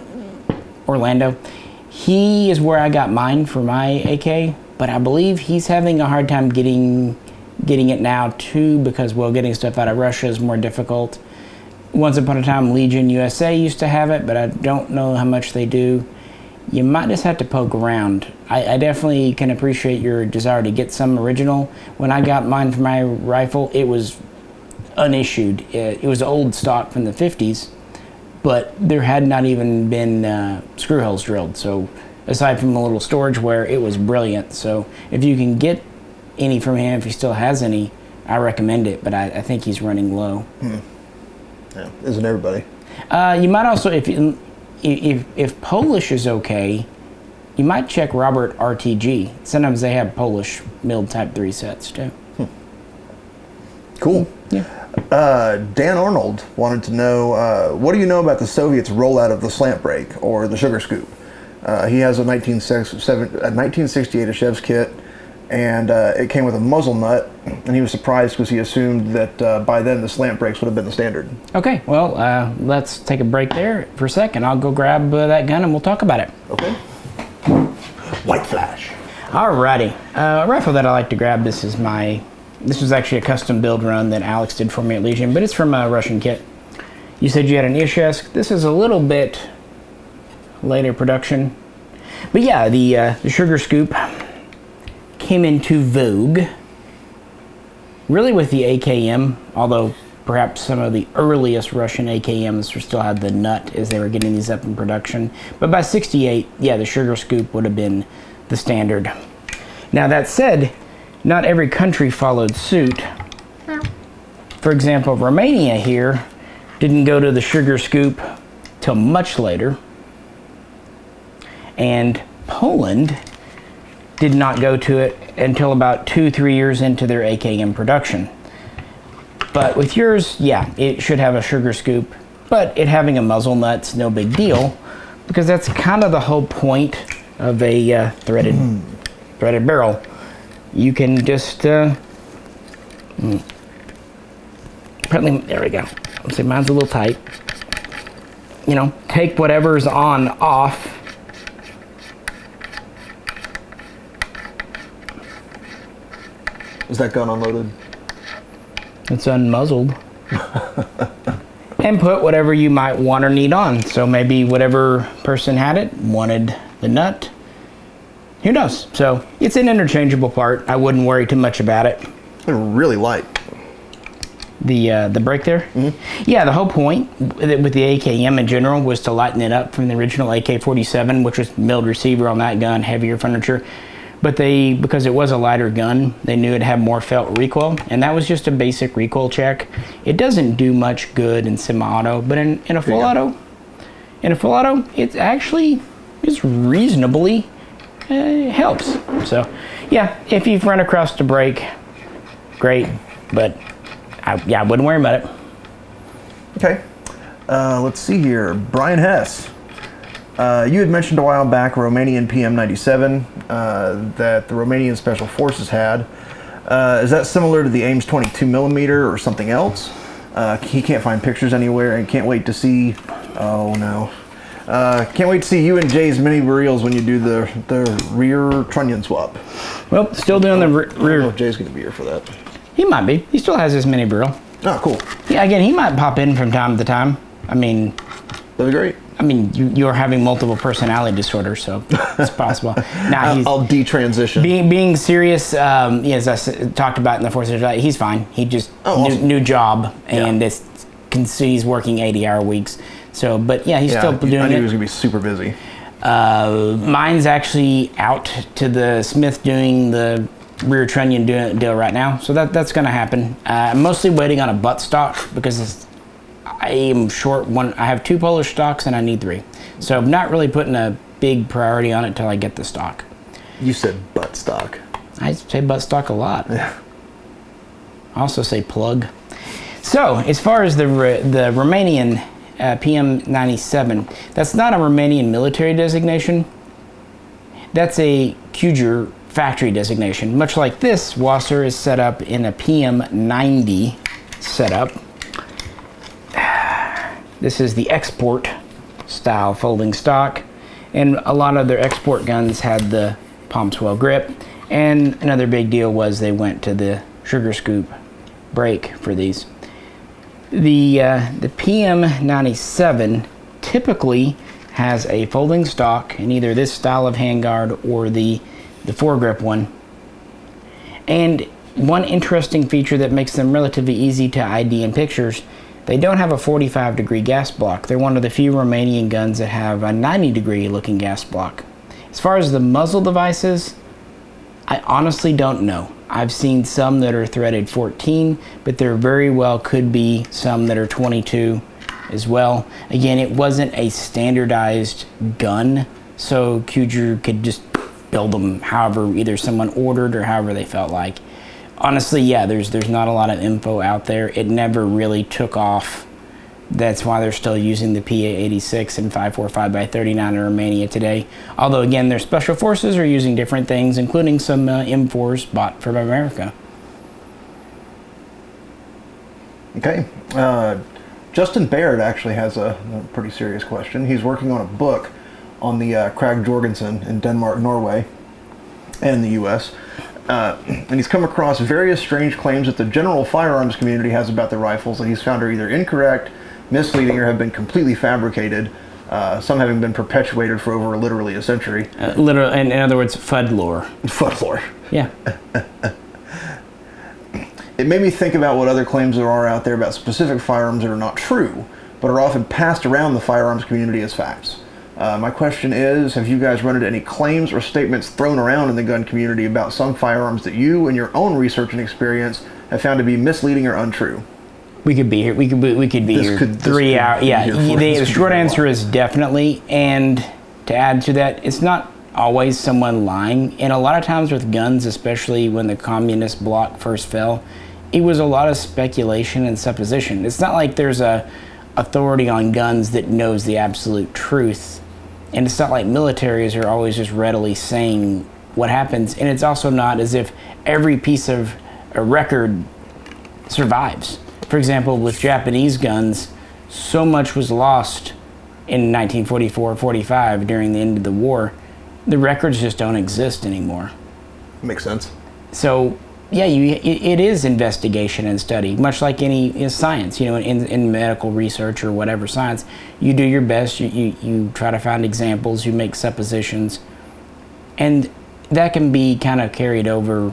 Orlando. He is where I got mine for my AK, but I believe he's having a hard time getting it now too, because, well, getting stuff out of Russia is more difficult. Once upon a time, Legion USA used to have it, but I don't know how much they do. You might just have to poke around. I definitely can appreciate your desire to get some original. When I got mine for my rifle, it was unissued. It was old stock from the 50s, but there had not even been screw holes drilled. So aside from a little storage wear, it was brilliant. So if you can get any from him, if he still has any, I recommend it, but I think he's running low. Yeah, isn't everybody? You might also, if Polish is okay, you might check Robert RTG. Sometimes they have Polish milled Type 3 sets too. Cool. Yeah. Dan Arnold wanted to know, what do you know about the Soviets' rollout of the slant brake, or the sugar scoop? He has a 1968 Ashev's kit, and it came with a muzzle nut, and he was surprised because he assumed that by then the slant brakes would have been the standard. Okay, well, let's take a break there for a second. I'll go grab that gun and we'll talk about it. Okay. White flash. Alrighty, a rifle that I like to grab, this was actually a custom build run that Alex did for me at Legion, but it's from a Russian kit. You said you had an Ishesk. This is a little bit later production, but yeah, the sugar scoop came into vogue really with the AKM, although perhaps some of the earliest Russian AKMs still had the nut as they were getting these up in production. But by 68, yeah, the sugar scoop would have been the standard. Now that said, not every country followed suit. For example, Romania here didn't go to the sugar scoop till much later, and Poland did not go to it until about 2-3 years into their AKM production. But with yours, yeah, it should have a sugar scoop, but it having a muzzle nut's no big deal, because that's kind of the whole point of a threaded barrel. You can just apparently, there we go. Let's see, mine's a little tight. You know, take whatever's on off. Is that gun unloaded? It's unmuzzled. And put whatever you might want or need on. So maybe whatever person had it wanted the nut. Who knows? So it's an interchangeable part. I wouldn't worry too much about it. They're really light. The brake there? Mm-hmm. Yeah, the whole point with the AKM in general was to lighten it up from the original AK-47, which was milled receiver on that gun, heavier furniture. But because it was a lighter gun, they knew it'd have more felt recoil, and that was just a basic recoil check. It doesn't do much good in semi-auto, but in a full auto, it actually is reasonably helps. So, yeah, if you've run across the brake, great, but I wouldn't worry about it. Okay, let's see here. Brian Hess. You had mentioned a while back Romanian PM97 that the Romanian Special Forces had. Is that similar to the Ames 22mm or something else? He can't find pictures anywhere and can't wait to see... Oh no. Can't wait to see you and Jay's mini reels when you do the rear trunnion swap. Well, still doing the rear... I don't know if Jay's going to be here for that. He might be. He still has his mini reel. Oh, cool. Yeah, again, he might pop in from time to time. I mean... That'd be great. I mean, you're having multiple personality disorder, so it's possible. Now I'll detransition. Being serious, as I talked about in the Force, he's fine. He just awesome. new job, and can see he's working 80-hour weeks. So, but yeah, he's still doing it. I knew he was gonna be super busy. Mine's actually out to the Smith doing the rear trunnion deal right now, so that's gonna happen. I'm mostly waiting on a butt stock because I am short one. I have 2 Polish stocks and I need 3. So I'm not really putting a big priority on it until I get the stock. You said butt stock. I say butt stock a lot. Yeah. I also say plug. So as far as the Romanian PM97, that's not a Romanian military designation. That's a Kuger factory designation. Much like this, Wasser is set up in a PM90 setup. This is the export style folding stock, and a lot of their export guns had the palm swell grip. And another big deal was they went to the sugar scoop brake for these. The PM97 typically has a folding stock in either this style of handguard or the foregrip one. And one interesting feature that makes them relatively easy to ID in pictures, they don't have a 45-degree gas block. They're one of the few Romanian guns that have a 90-degree looking gas block. As far as the muzzle devices, I honestly don't know. I've seen some that are threaded 14, but there very well could be some that are 22 as well. Again, it wasn't a standardized gun, so Kuger could just build them however either someone ordered or however they felt like. Honestly, yeah, there's not a lot of info out there. It never really took off. That's why they're still using the PA86 and 545x39 in Romania today. Although, again, their special forces are using different things, including some M4s bought from America. Okay. Justin Baird actually has a pretty serious question. He's working on a book on the Krag Jorgensen in Denmark, Norway, and the U.S., and he's come across various strange claims that the general firearms community has about the rifles that he's found are either incorrect, misleading, or have been completely fabricated, some having been perpetuated for over literally a century. Literally, in other words, FUD lore. FUD lore. Yeah. It made me think about what other claims there are out there about specific firearms that are not true, but are often passed around the firearms community as facts. My question is, have you guys run into any claims or statements thrown around in the gun community about some firearms that you, in your own research and experience, have found to be misleading or untrue? We could be here. We could be here 3 hours. Yeah, the short answer is definitely. And to add to that, it's not always someone lying. And a lot of times with guns, especially when the communist bloc first fell, it was a lot of speculation and supposition. It's not like there's a authority on guns that knows the absolute truth. And it's not like militaries are always just readily saying what happens. And it's also not as if every piece of a record survives. For example, with Japanese guns, so much was lost in 1944-45 during the end of the war. The records just don't exist anymore. Makes sense. So, yeah, it is investigation and study, much like any science, in medical research or whatever science. You do your best, you try to find examples, you make suppositions, and that can be kind of carried over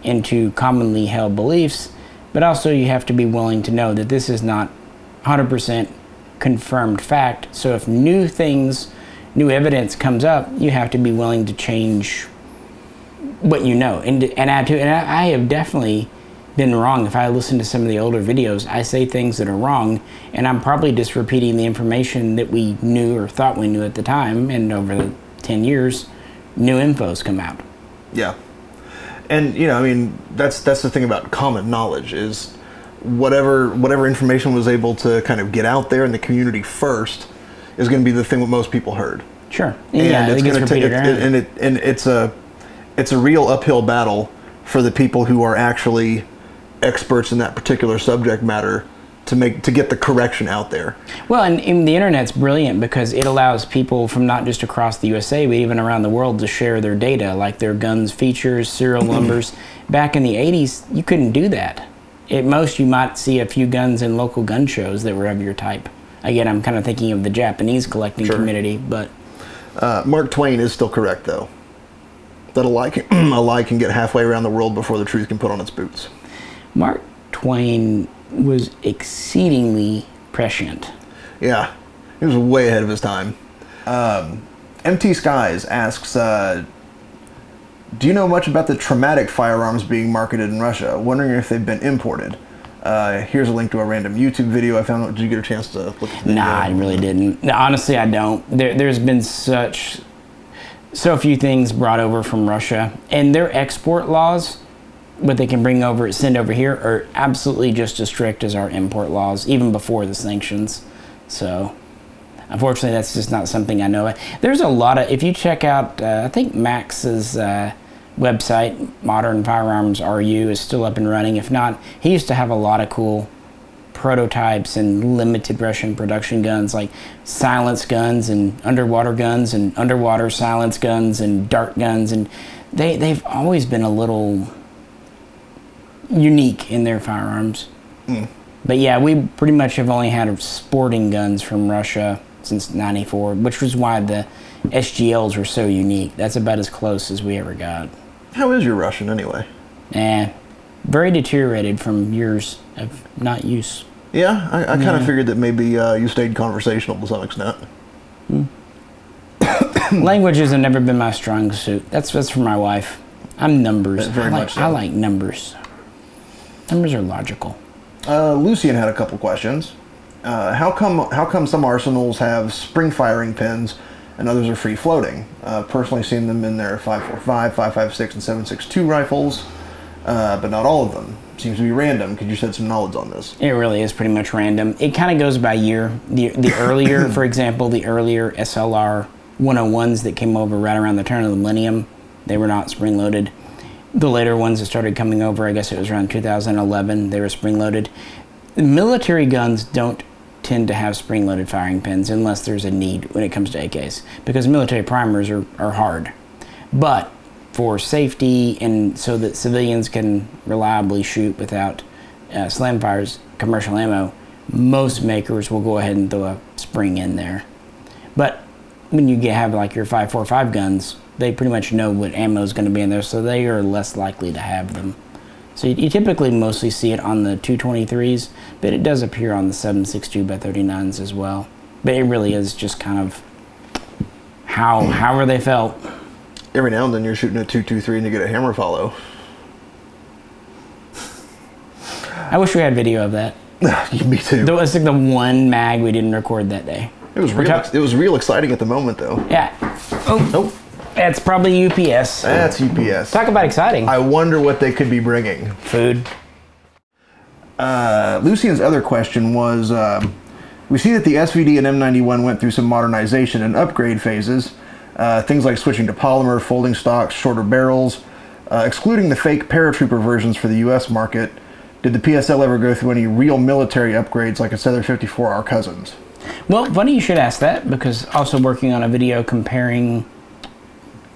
into commonly held beliefs, but also you have to be willing to know that this is not 100% confirmed fact. So if new evidence comes up, you have to be willing to change what you know and add to it. And I have definitely been wrong. If I listen to some of the older videos, I say things that are wrong, and I'm probably just repeating the information that we knew or thought we knew at the time, and over the 10 years, new info's come out. Yeah. And, that's the thing about common knowledge is whatever information was able to kind of get out there in the community first is going to be the thing that most people heard. Sure. And yeah, it's going to take and it's a real uphill battle for the people who are actually experts in that particular subject matter to get the correction out there. Well, and the internet's brilliant because it allows people from not just across the USA, but even around the world to share their data, like their guns, features, serial numbers. Back in the 80s, you couldn't do that. At most, you might see a few guns in local gun shows that were of your type. Again, I'm kind of thinking of the Japanese collecting community, but... Mark Twain is still correct, though. That a lie can get halfway around the world before the truth can put on its boots. Mark Twain was exceedingly prescient. Yeah, he was way ahead of his time. MT Skies asks, do you know much about the traumatic firearms being marketed in Russia? Wondering if they've been imported. Here's a link to a random YouTube video I found. Did you get a chance to look at the video? Nah, I really didn't. No, honestly, I don't. There's been so few things brought over from Russia, and their export laws, what they can send over here, are absolutely just as strict as our import laws, even before the sanctions. So, unfortunately, that's just not something I know. There's a lot of, if you check out, I think Max's website, Modern Firearms RU, is still up and running. If not, he used to have a lot of cool prototypes and limited Russian production guns, like silence guns and underwater silence guns and dart guns, and they've always been a little unique in their firearms. But yeah, we pretty much have only had sporting guns from Russia since '94, which was why the SGLs were so unique. That's about as close as we ever got. How is your Russian anyway? Very deteriorated from years of not use. Yeah, I kind of figured that maybe you stayed conversational to some extent. Languages have never been my strong suit. That's for my wife. I'm numbers. Very much so. I like numbers. Numbers are logical. Lucian had a couple questions. How come some arsenals have spring firing pins and others are free floating? Personally seen them in their 5.45, 5.56, and 7.62 rifles, but not all of them. Seems to be random. Could you shed some knowledge on this? It really is pretty much random. It kind of goes by year. The earlier, for example, the earlier SLR 101s that came over right around the turn of the millennium, they were not spring loaded. The later ones that started coming over, I guess it was around 2011, they were spring-loaded. Military guns don't tend to have spring-loaded firing pins unless there's a need when it comes to AKs, because military primers are hard. But for safety and so that civilians can reliably shoot without slam fires, commercial ammo, most makers will go ahead and throw a spring in there. But when you have like your 5.45 guns, they pretty much know what ammo is going to be in there, so they are less likely to have them. So you typically mostly see it on the 223s, but it does appear on the 7.62 by 39s as well. But it really is just kind of however they felt. Every now and then you're shooting a 223 and you get a hammer follow. I wish we had video of that. Me too. It was like the one mag we didn't record that day. It was real exciting at the moment, though. Yeah. Oh. Nope. That's probably UPS. That's UPS. Talk about exciting. I wonder what they could be bringing. Food. Lucian's other question was, we see that the SVD and M91 went through some modernization and upgrade phases. Things like switching to polymer, folding stocks, shorter barrels. Excluding the fake paratrooper versions for the US market, did the PSL ever go through any real military upgrades like its other 54R cousins? Well, funny you should ask that, because also working on a video comparing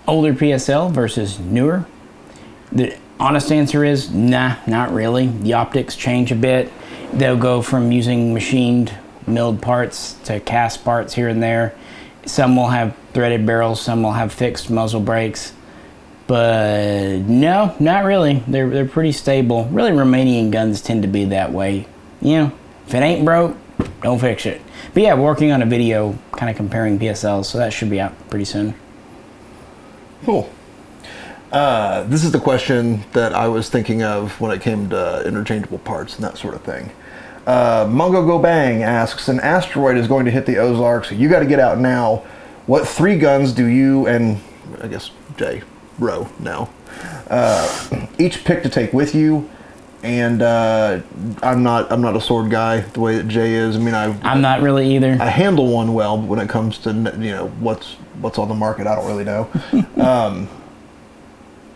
older PSL versus newer. The honest answer is, nah, not really. The optics change a bit. They'll go from using machined milled parts to cast parts here and there. Some will have threaded barrels, some will have fixed muzzle brakes. But no, not really. They're pretty stable. Really, Romanian guns tend to be that way. You know, if it ain't broke, don't fix it. But yeah, working on a video kind of comparing PSLs, so that should be out pretty soon. Cool. This is the question that I was thinking of when it came to interchangeable parts and that sort of thing. Mungo Go Bang asks, an asteroid is going to hit the Ozarks. You got to get out now. What 3 guns do you and, I guess, Jay, Rowe now, each pick to take with you? And I'm not a sword guy the way that Jay is. I mean, I'm not really either. I handle one well, but when it comes to what's on the market, I don't really know.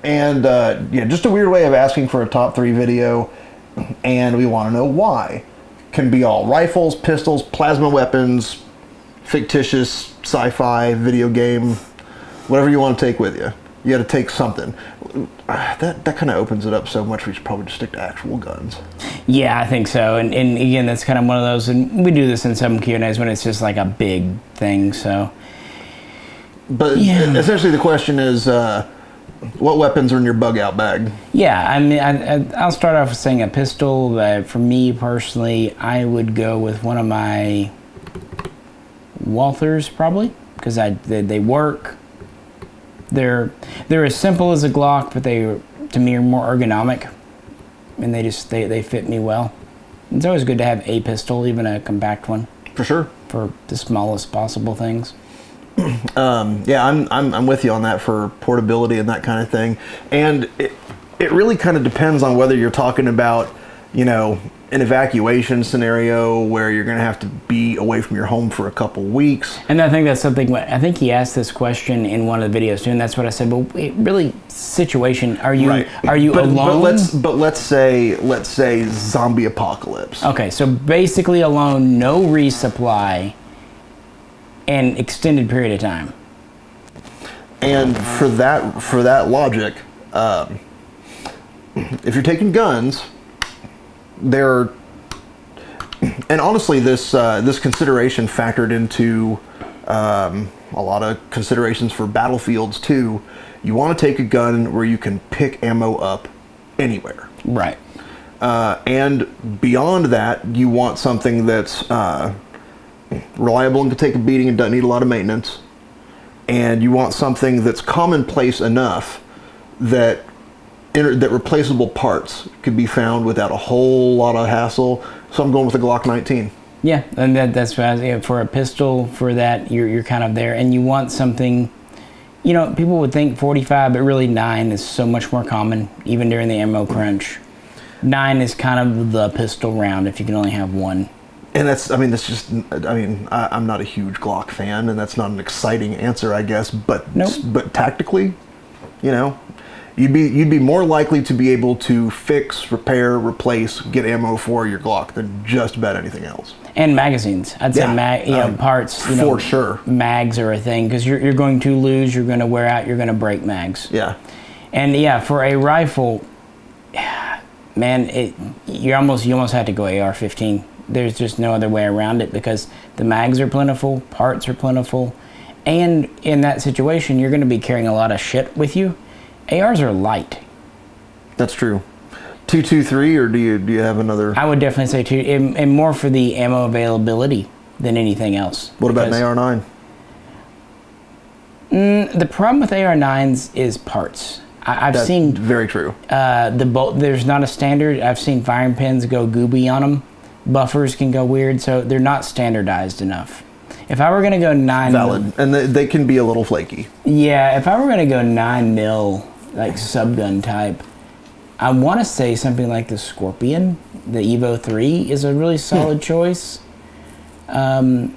Yeah, just a weird way of asking for a top 3 video, and we want to know why. Can be all rifles, pistols, plasma weapons, fictitious sci-fi video game, whatever you want to take with you. You got to take something. That kind of opens it up so much. We should probably just stick to actual guns. Yeah, I think so. And again, that's kind of one of those. And we do this in some Q&As when it's just like a big thing. So, but yeah. Essentially, the question is, what weapons are in your bug out bag? Yeah, I mean, I'll start off with saying a pistol. But for me personally, I would go with one of my Walthers probably, because they work. They're as simple as a Glock, but they, to me, are more ergonomic, and they fit me well. It's always good to have a pistol, even a compact one. For sure. For the smallest possible things. Yeah, I'm with you on that for portability and that kind of thing. And it really kind of depends on whether you're talking about you know, an evacuation scenario where you're going to have to be away from your home for a couple weeks. And I think that's something, I think he asked this question in one of the videos too, and that's what I said, but really, situation, are you alone? But let's say zombie apocalypse. Okay, so basically alone, no resupply, and extended period of time. And for that logic, if you're taking guns, and honestly, this consideration factored into a lot of considerations for battlefields too. You want to take a gun where you can pick ammo up anywhere. Right. And beyond that, you want something that's reliable and can take a beating and doesn't need a lot of maintenance. And you want something that's commonplace enough that replaceable parts could be found without a whole lot of hassle. So I'm going with a Glock 19. Yeah, and that's what I was, for a pistol, for that, you're kind of there. And you want something, you know, people would think 45, but really 9 is so much more common, even during the ammo crunch. 9 is kind of the pistol round if you can only have one. And I'm not a huge Glock fan, and that's not an exciting answer, I guess. But nope. But tactically, you know, you'd be more likely to be able to fix, repair, replace, get ammo for your Glock than just about anything else. And magazines, I'd say, parts. You know, for sure, mags are a thing because you're going to lose, you're going to wear out, you're going to break mags. Yeah. And yeah, for a rifle, man, you almost have to go AR-15. There's just no other way around it because the mags are plentiful, parts are plentiful, and in that situation, you're going to be carrying a lot of shit with you. ARs are light. That's true. 223, or do you have another? I would definitely say 2, and more for the ammo availability than anything else. What about an AR-9? The problem with AR-9s is parts. I've seen very true. There's not a standard. I've seen firing pins go gooby on them. Buffers can go weird, so they're not standardized enough. If I were going to go 9 valid, and they can be a little flaky. Yeah, if I were going to go 9 mil, like subgun type, I want to say something like the Scorpion, the Evo 3 is a really solid choice. The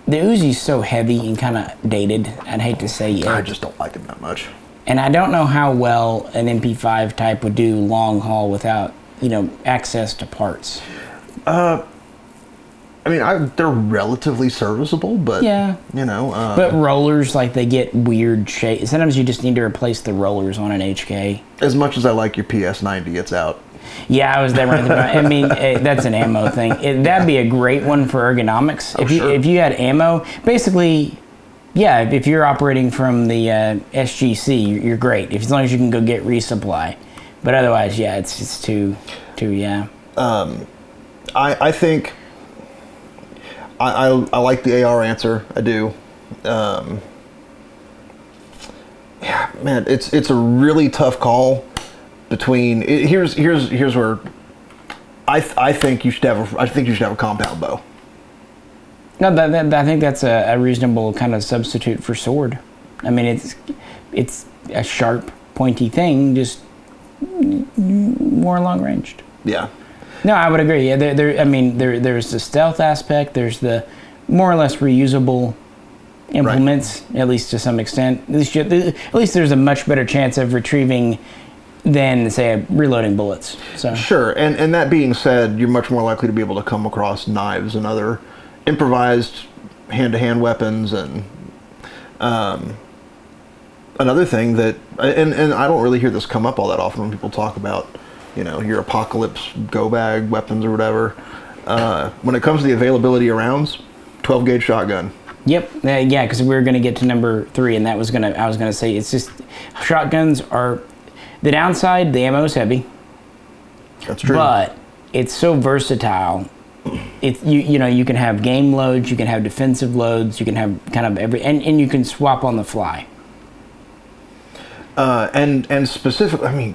Uzi's so heavy and kind of dated. I'd hate to say it. I just don't like it that much. And I don't know how well an MP5 type would do long haul without, access to parts. They're relatively serviceable, but yeah, but rollers, like, they get weird shape. Sometimes you just need to replace the rollers on an HK. As much as I like your PS90, it's out. Yeah, I was there right there. That's an ammo thing. That'd be a great one for ergonomics. If you had ammo, basically, yeah. If you're operating from the SGC, you're great. As long as you can go get resupply. But otherwise, yeah, it's just too yeah. I think I like the AR answer. I do. Yeah, man, it's a really tough call between. Here's where I think you should have a compound bow. No, I think that's a reasonable kind of substitute for sword. I mean, it's a sharp, pointy thing, just more long ranged. Yeah. No, I would agree. Yeah, there's the stealth aspect. There's the more or less reusable implements, right, at least to some extent. At least there's a much better chance of retrieving than, say, reloading bullets. So sure, and that being said, you're much more likely to be able to come across knives and other improvised hand-to-hand weapons. And another thing that, and I don't really hear this come up all that often when people talk about, your apocalypse go bag weapons or whatever. When it comes to the availability of rounds, 12 gauge shotgun. Yep. Yeah, because we were going to get to number 3, and I was going to say, it's just, shotguns are, the downside, the ammo is heavy. That's true. But it's so versatile. You can have game loads, you can have defensive loads, you can have kind of and you can swap on the fly. And specifically,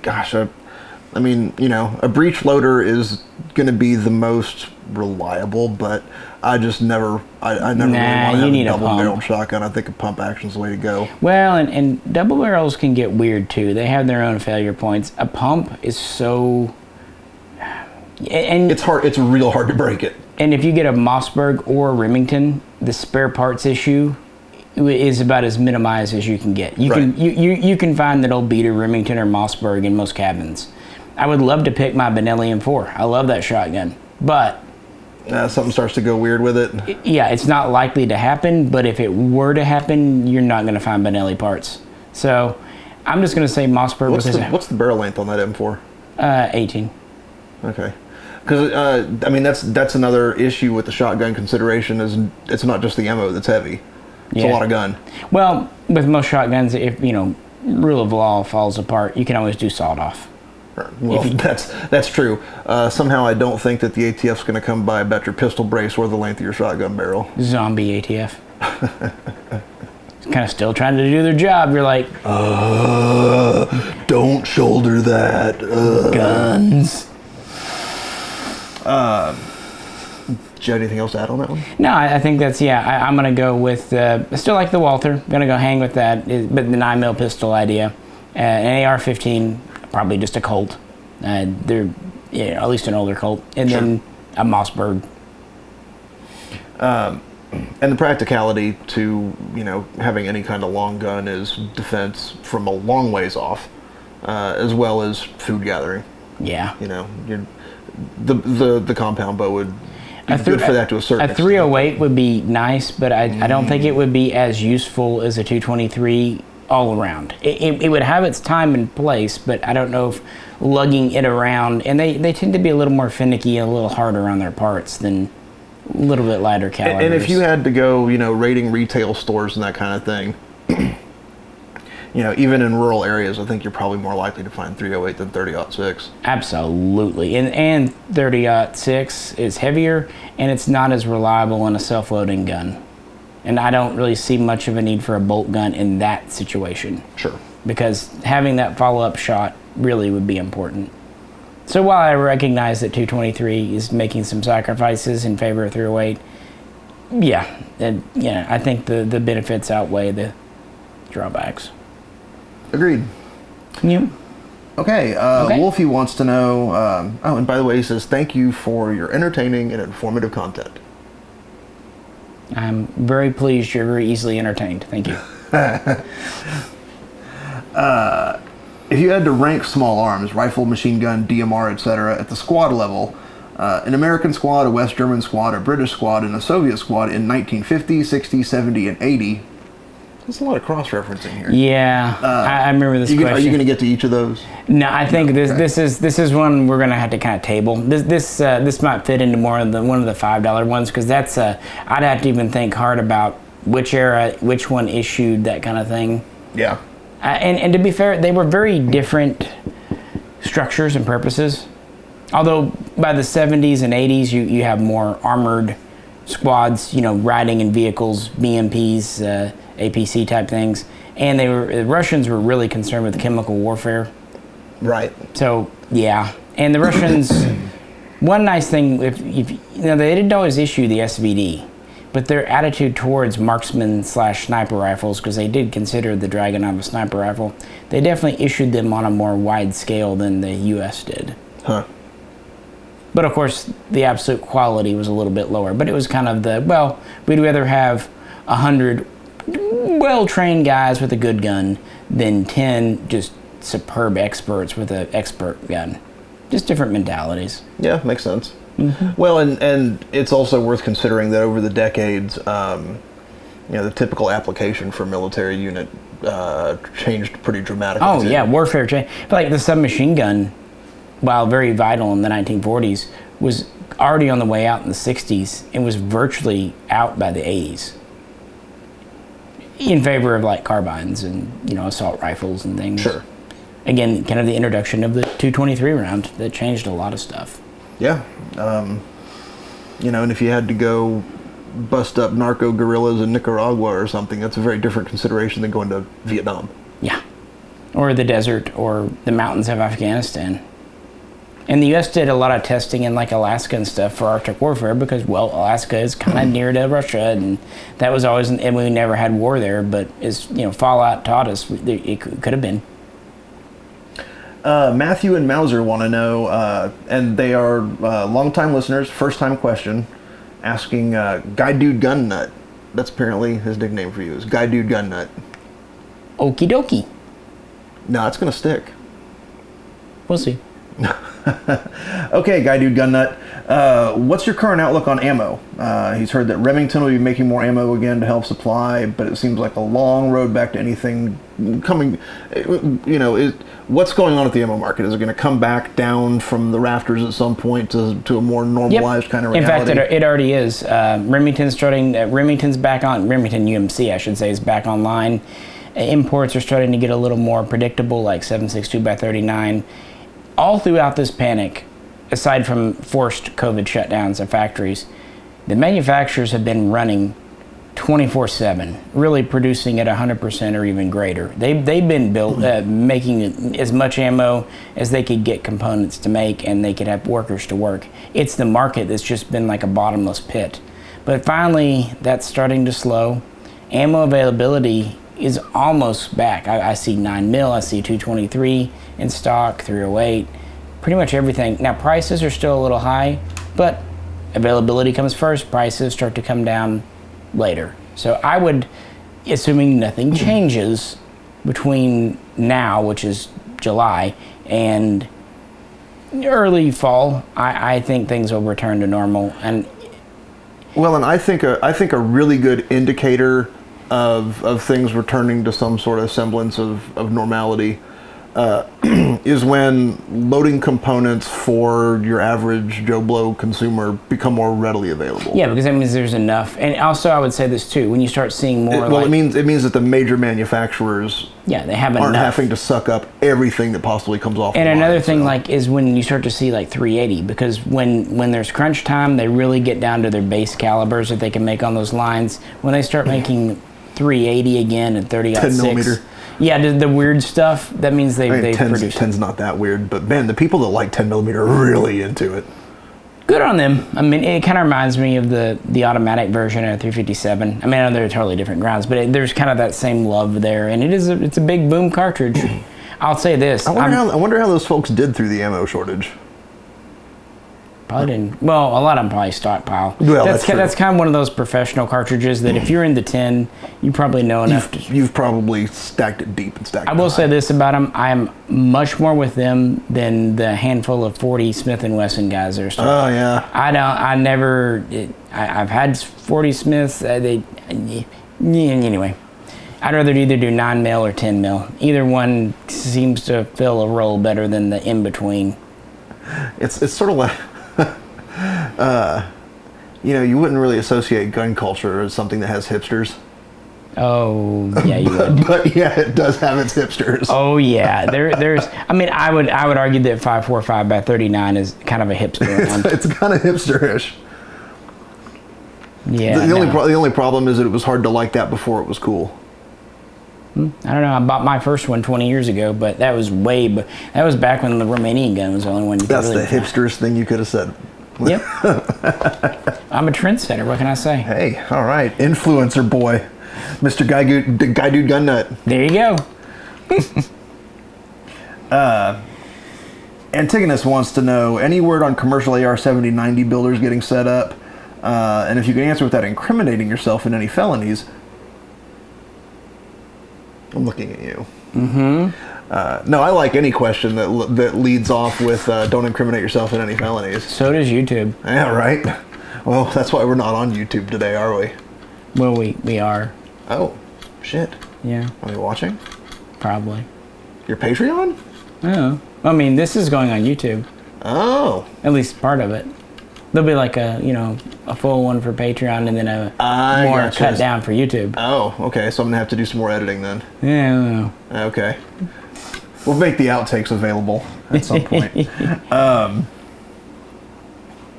a breech loader is going to be the most reliable, but I just never really want to have a double-barreled shotgun. I think a pump action is the way to go. Well, and double barrels can get weird too. They have their own failure points. A pump is so And it's hard. It's real hard to break it. And if you get a Mossberg or a Remington, the spare parts issue is about as minimized as you can get. You can find that old beater Remington or Mossberg in most cabins. I would love to pick my Benelli M4. I love that shotgun, but something starts to go weird with it. Yeah, it's not likely to happen, but if it were to happen, you're not going to find Benelli parts. So I'm just going to say Mossberg. What's the barrel length on that M4? 18. Okay. Because I mean that's another issue with the shotgun consideration is it's not just the ammo that's heavy. It's a lot of gun. Well, with most shotguns, if rule of law falls apart, you can always do sawed off. Well, that's true. Somehow I don't think that the ATF's going to come by about your pistol brace or the length of your shotgun barrel. Zombie ATF. Kind of still trying to do their job. You're like, don't shoulder that. Guns. Do you have anything else to add on that one? No, I think that's, I'm going to go with, I still like the Walther. Going to go hang with that, but the 9mm pistol idea. An AR-15, probably just a Colt. They're, at least an older Colt. And then a Mossberg. And the practicality to, having any kind of long gun is defense from a long ways off, as well as food gathering. Yeah. The compound bow would be good for that to a certain extent. A 308 would be nice, but I don't think it would be as useful as a 223 all around. It would have its time and place, but I don't know if lugging it around, and they tend to be a little more finicky and a little harder on their parts than a little bit lighter calibers. And if you had to go, raiding retail stores and that kind of thing, even in rural areas, I think you're probably more likely to find 308 than 30-06. Absolutely. And 30-06 is heavier, and it's not as reliable in a self-loading gun. And I don't really see much of a need for a bolt gun in that situation. Sure. Because having that follow-up shot really would be important. So while I recognize that 223 is making some sacrifices in favor of 308, I think the benefits outweigh the drawbacks. Agreed. Yeah. Okay, Wolfie wants to know, and by the way, he says, thank you for your entertaining and informative content. I'm very pleased you're very easily entertained. Thank you. If you had to rank small arms, rifle, machine gun, DMR, etc., at the squad level, an American squad, a West German squad, a British squad, and a Soviet squad in 1950, 60, 70, and 80, there's a lot of cross-referencing here. Yeah, I remember this question. Are you going to get to each of those? No, I think this is one we're going to have to kind of table. This might fit into more of one of the $5 ones, because that's I'd have to even think hard about which era, which one issued, that kind of thing. Yeah. And to be fair, they were very different structures and purposes. Although by the 70s and 80s, you have more armored squads, riding in vehicles, BMPs, APC type things, and the Russians were really concerned with chemical warfare. Right. So and the Russians, one nice thing, if they didn't always issue the SVD, but their attitude towards marksman/sniper rifles, because they did consider the Dragunov a sniper rifle, they definitely issued them on a more wide scale than the U.S. did. Huh. But of course, the absolute quality was a little bit lower. But it was kind of we'd rather have 100 well-trained guys with a good gun than 10 just superb experts with an expert gun. Just different mentalities. Yeah, makes sense. Mm-hmm. Well, and it's also worth considering that over the decades, the typical application for a military unit changed pretty dramatically. Oh, yeah, warfare changed. Like the submachine gun, while very vital in the 1940s, was already on the way out in the 60s and was virtually out by the 80s. In favor of carbines and, assault rifles and things. Sure. Again, kind of the introduction of the 223 round that changed a lot of stuff. Yeah. And if you had to go bust up narco guerrillas in Nicaragua or something, that's a very different consideration than going to Vietnam. Yeah. Or the desert or the mountains of Afghanistan. And the U.S. did a lot of testing in Alaska and stuff for Arctic warfare because, Alaska is kind of near to Russia, and that was always, and we never had war there, but as Fallout taught us, it could have been. Matthew and Mauser want to know, and they are longtime listeners, first time question, asking Guy Dude Gun Nut. That's apparently his nickname for you, is Guy Dude Gun Nut. Okie dokie. No, it's going to stick. We'll see. Okay, Guy Dude Gun Nut. What's your current outlook on ammo? He's heard that Remington will be making more ammo again to help supply, but it seems like a long road back to anything coming. What's going on at the ammo market? Is it going to come back down from the rafters at some point to a more normalized kind of reality? In fact, it already is. Remington's back on. Remington UMC, I should say, is back online. Imports are starting to get a little more predictable, like 7.62x39. All throughout this panic, aside from forced COVID shutdowns of factories, the manufacturers have been running 24/7, really producing at 100% or even greater. They've been built making as much ammo as they could get components to make, and they could have workers to work. It's the market that's just been like a bottomless pit. But finally, that's starting to slow. Ammo availability is almost back. I see 9mm, I see 223 in stock, 308, pretty much everything. Now prices are still a little high, but availability comes first, prices start to come down later. So I would, assuming nothing changes between now, which is July, and early fall, I think things will return to normal. And I think a really good indicator of things returning to some sort of semblance of normality is when loading components for your average Joe Blow consumer become more readily available. Yeah, because that means there's enough. And also, I would say this too: when you start seeing more, it means that the major manufacturers they have aren't enough. having to suck up everything that possibly comes off. And the another line, thing is when you start to see like 380, because when there's crunch time, they really get down to their base calibers that they can make on those lines. When they start making 380 again and 30-06. 10mm. Yeah, the weird stuff, that means they produce. 10's not that weird, but man, the people that like 10mm are really into it. Good on them. I mean, it kind of reminds me of the automatic version of 357. I mean, I know they're totally different grounds, but there's kind of that same love there, and it's a big boom cartridge. I'll say this. I wonder how those folks did through the ammo shortage. Probably didn't. Well, a lot of them probably stockpile. Well, that's true. That's kind of one of those professional cartridges that if you're in the 10, you probably know enough. You've probably stacked it deep and stacked it I will high. say this about them: I am much more with them than the handful of 40 Smith and Wesson guys that are starting. Oh yeah. I've had 40 Smiths. Anyway, I'd rather either do 9mm or 10mm. Either one seems to fill a role better than the in between. It's sort of like. You wouldn't really associate gun culture as something that has hipsters. Oh, yeah, you would. But yeah, it does have its hipsters. Oh, yeah. There's. I mean, I would argue that 5.45x39 is kind of a hipster one. It's kind of hipsterish. Yeah. The only problem is that it was hard to like that before it was cool. I don't know. I bought my first one 20 years ago, but that was that was back when the Romanian gun was the only one you could That's really the hipsterest thing you could have said. Yep. I'm a trendsetter. What can I say? Hey, all right. Influencer boy. Mr. Guy Dude Gun Nut. There you go. Antigonus wants to know, any word on commercial AR-70-90 builders getting set up? And if you can answer without incriminating yourself in any felonies. I'm looking at you. Mm-hmm. No, I like any question that leads off with don't incriminate yourself in any felonies. So does YouTube. Yeah, right. Well, that's why we're not on YouTube today, are we? Well, we are. Oh, shit. Yeah. Are we watching? Probably. Your Patreon? Oh. I mean, this is going on YouTube. Oh. At least part of it. There'll be like a full one for Patreon and then a more cut down for YouTube. Oh, okay. So I'm gonna have to do some more editing then. Yeah, I don't know. Okay. We'll make the outtakes available at some point.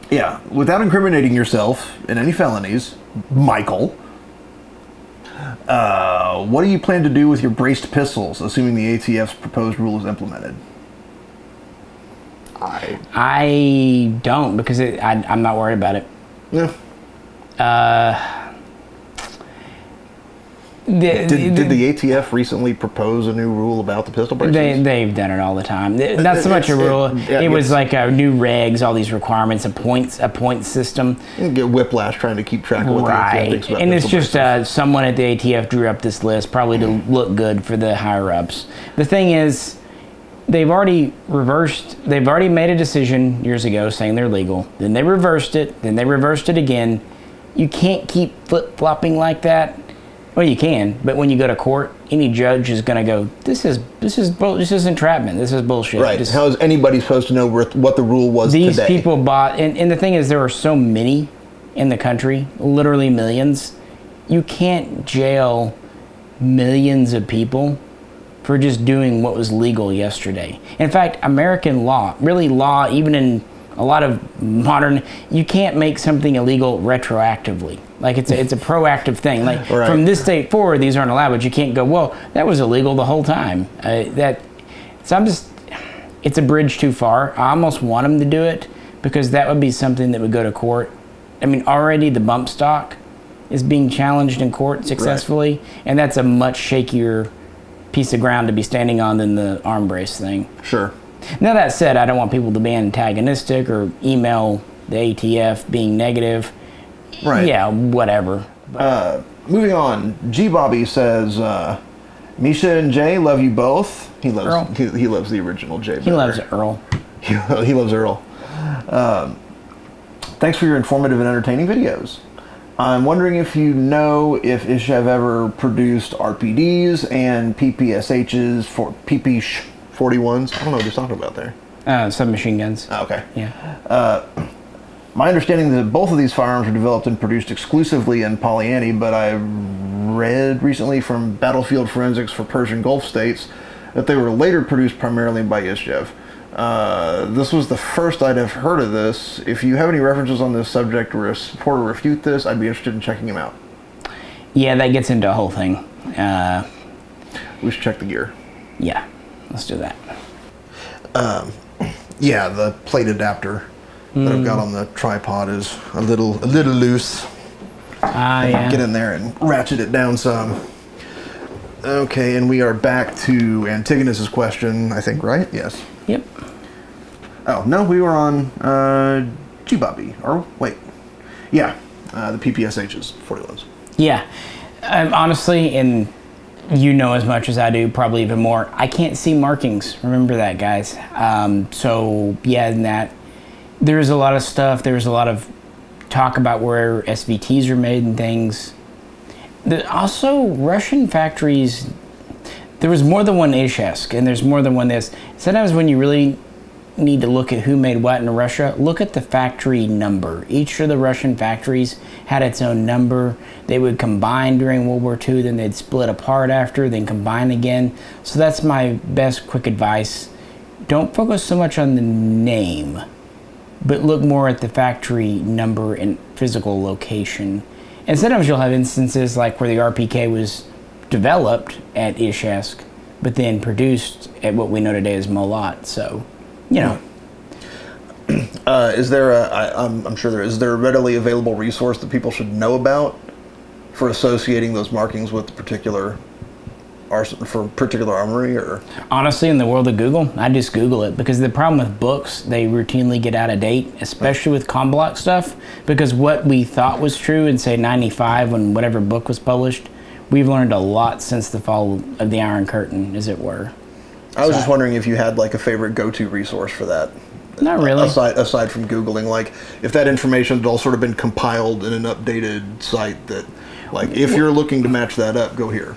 Yeah, without incriminating yourself in any felonies, Michael, what do you plan to do with your braced pistols, assuming the ATF's proposed rule is implemented? I don't, because I'm not worried about it. Yeah. Did the ATF recently propose a new rule about the pistol braces? They've done it all the time. Not so much a rule. It was like new regs, all these requirements, a point system. You get whiplash trying to keep track of what the ATF thinks about and it's pistol just someone at the ATF drew up this list, probably to look good for the higher ups. The thing is, they've already made a decision years ago saying they're legal. Then they reversed it. Then they reversed it again. You can't keep flip-flopping like that. Well, you can, but when you go to court, any judge is going to go, this is entrapment. This is bullshit. Right. How is anybody supposed to know what the rule was these today? People bought, and the thing is, there are so many in the country, literally millions. You can't jail millions of people for just doing what was legal yesterday. In fact, American law, really law, even in a lot of modern, you can't make something illegal retroactively. Like it's a proactive thing. Like right. From this date forward, these aren't allowed. But you can't go, well, that was illegal the whole time. It's a bridge too far. I almost want them to do it because that would be something that would go to court. I mean, already the bump stock is being challenged in court successfully, right. And that's a much shakier piece of ground to be standing on than the arm brace thing. Sure. Now that said, I don't want people to be antagonistic or email the ATF being negative. Right. Yeah, whatever. Moving on, G Bobby says, Misha and Jay love you both. He loves he loves the original Jay. He loves Earl. He loves Earl. Thanks for your informative and entertaining videos. I'm wondering if you know if Ishev ever produced RPDs and PPSHs for PP41s. I don't know what you're talking about there. Submachine guns. Oh, okay. Yeah. My understanding is that both of these firearms were developed and produced exclusively in Polyani, but I read recently from Battlefield Forensics for Persian Gulf states that they were later produced primarily by Ishev. This was the first I'd have heard of this. If you have any references on this subject or support or refute this, I'd be interested in checking them out. Yeah, that gets into a whole thing. We should check the gear. Yeah, let's do that. Yeah, the plate adapter that I've got on the tripod is a little loose. Yeah. Get in there and ratchet it down some. Okay, and we are back to Antigonus's question, I think, right? Yes. Yep. Oh, no, we were on G-Bobby. Or, wait. Yeah, the PPSHs, 41s. Yeah. Honestly, and you know as much as I do, probably even more, I can't see markings. Remember that, guys. So, yeah, in that, there's a lot of stuff. There's a lot of talk about where SVTs are made and things. Also, Russian factories, there was more than one Ishesk, and there's more than one this. Sometimes when you really need to look at who made what in Russia, look at the factory number. Each of the Russian factories had its own number. They would combine during World War II, then they'd split apart after, then combine again. So that's my best quick advice. Don't focus so much on the name, but look more at the factory number and physical location. And sometimes you'll have instances like where the RPK was developed at Ishesk, but then produced at what we know today as Molat. So, you know. Is there I'm sure is there a readily available resource that people should know about for associating those markings with the particular armory? Or honestly, in the world of Google, I just Google it, because the problem with books, they routinely get out of date, especially with com block stuff, because what we thought was true in, say, 95 when whatever book was published, we've learned a lot since the fall of the Iron Curtain, as it were. I was just wondering if you had like a favorite go-to resource for that. Not really. Aside from Googling, like if that information had all sort of been compiled in an updated site that, like, if you're looking to match that up, go here.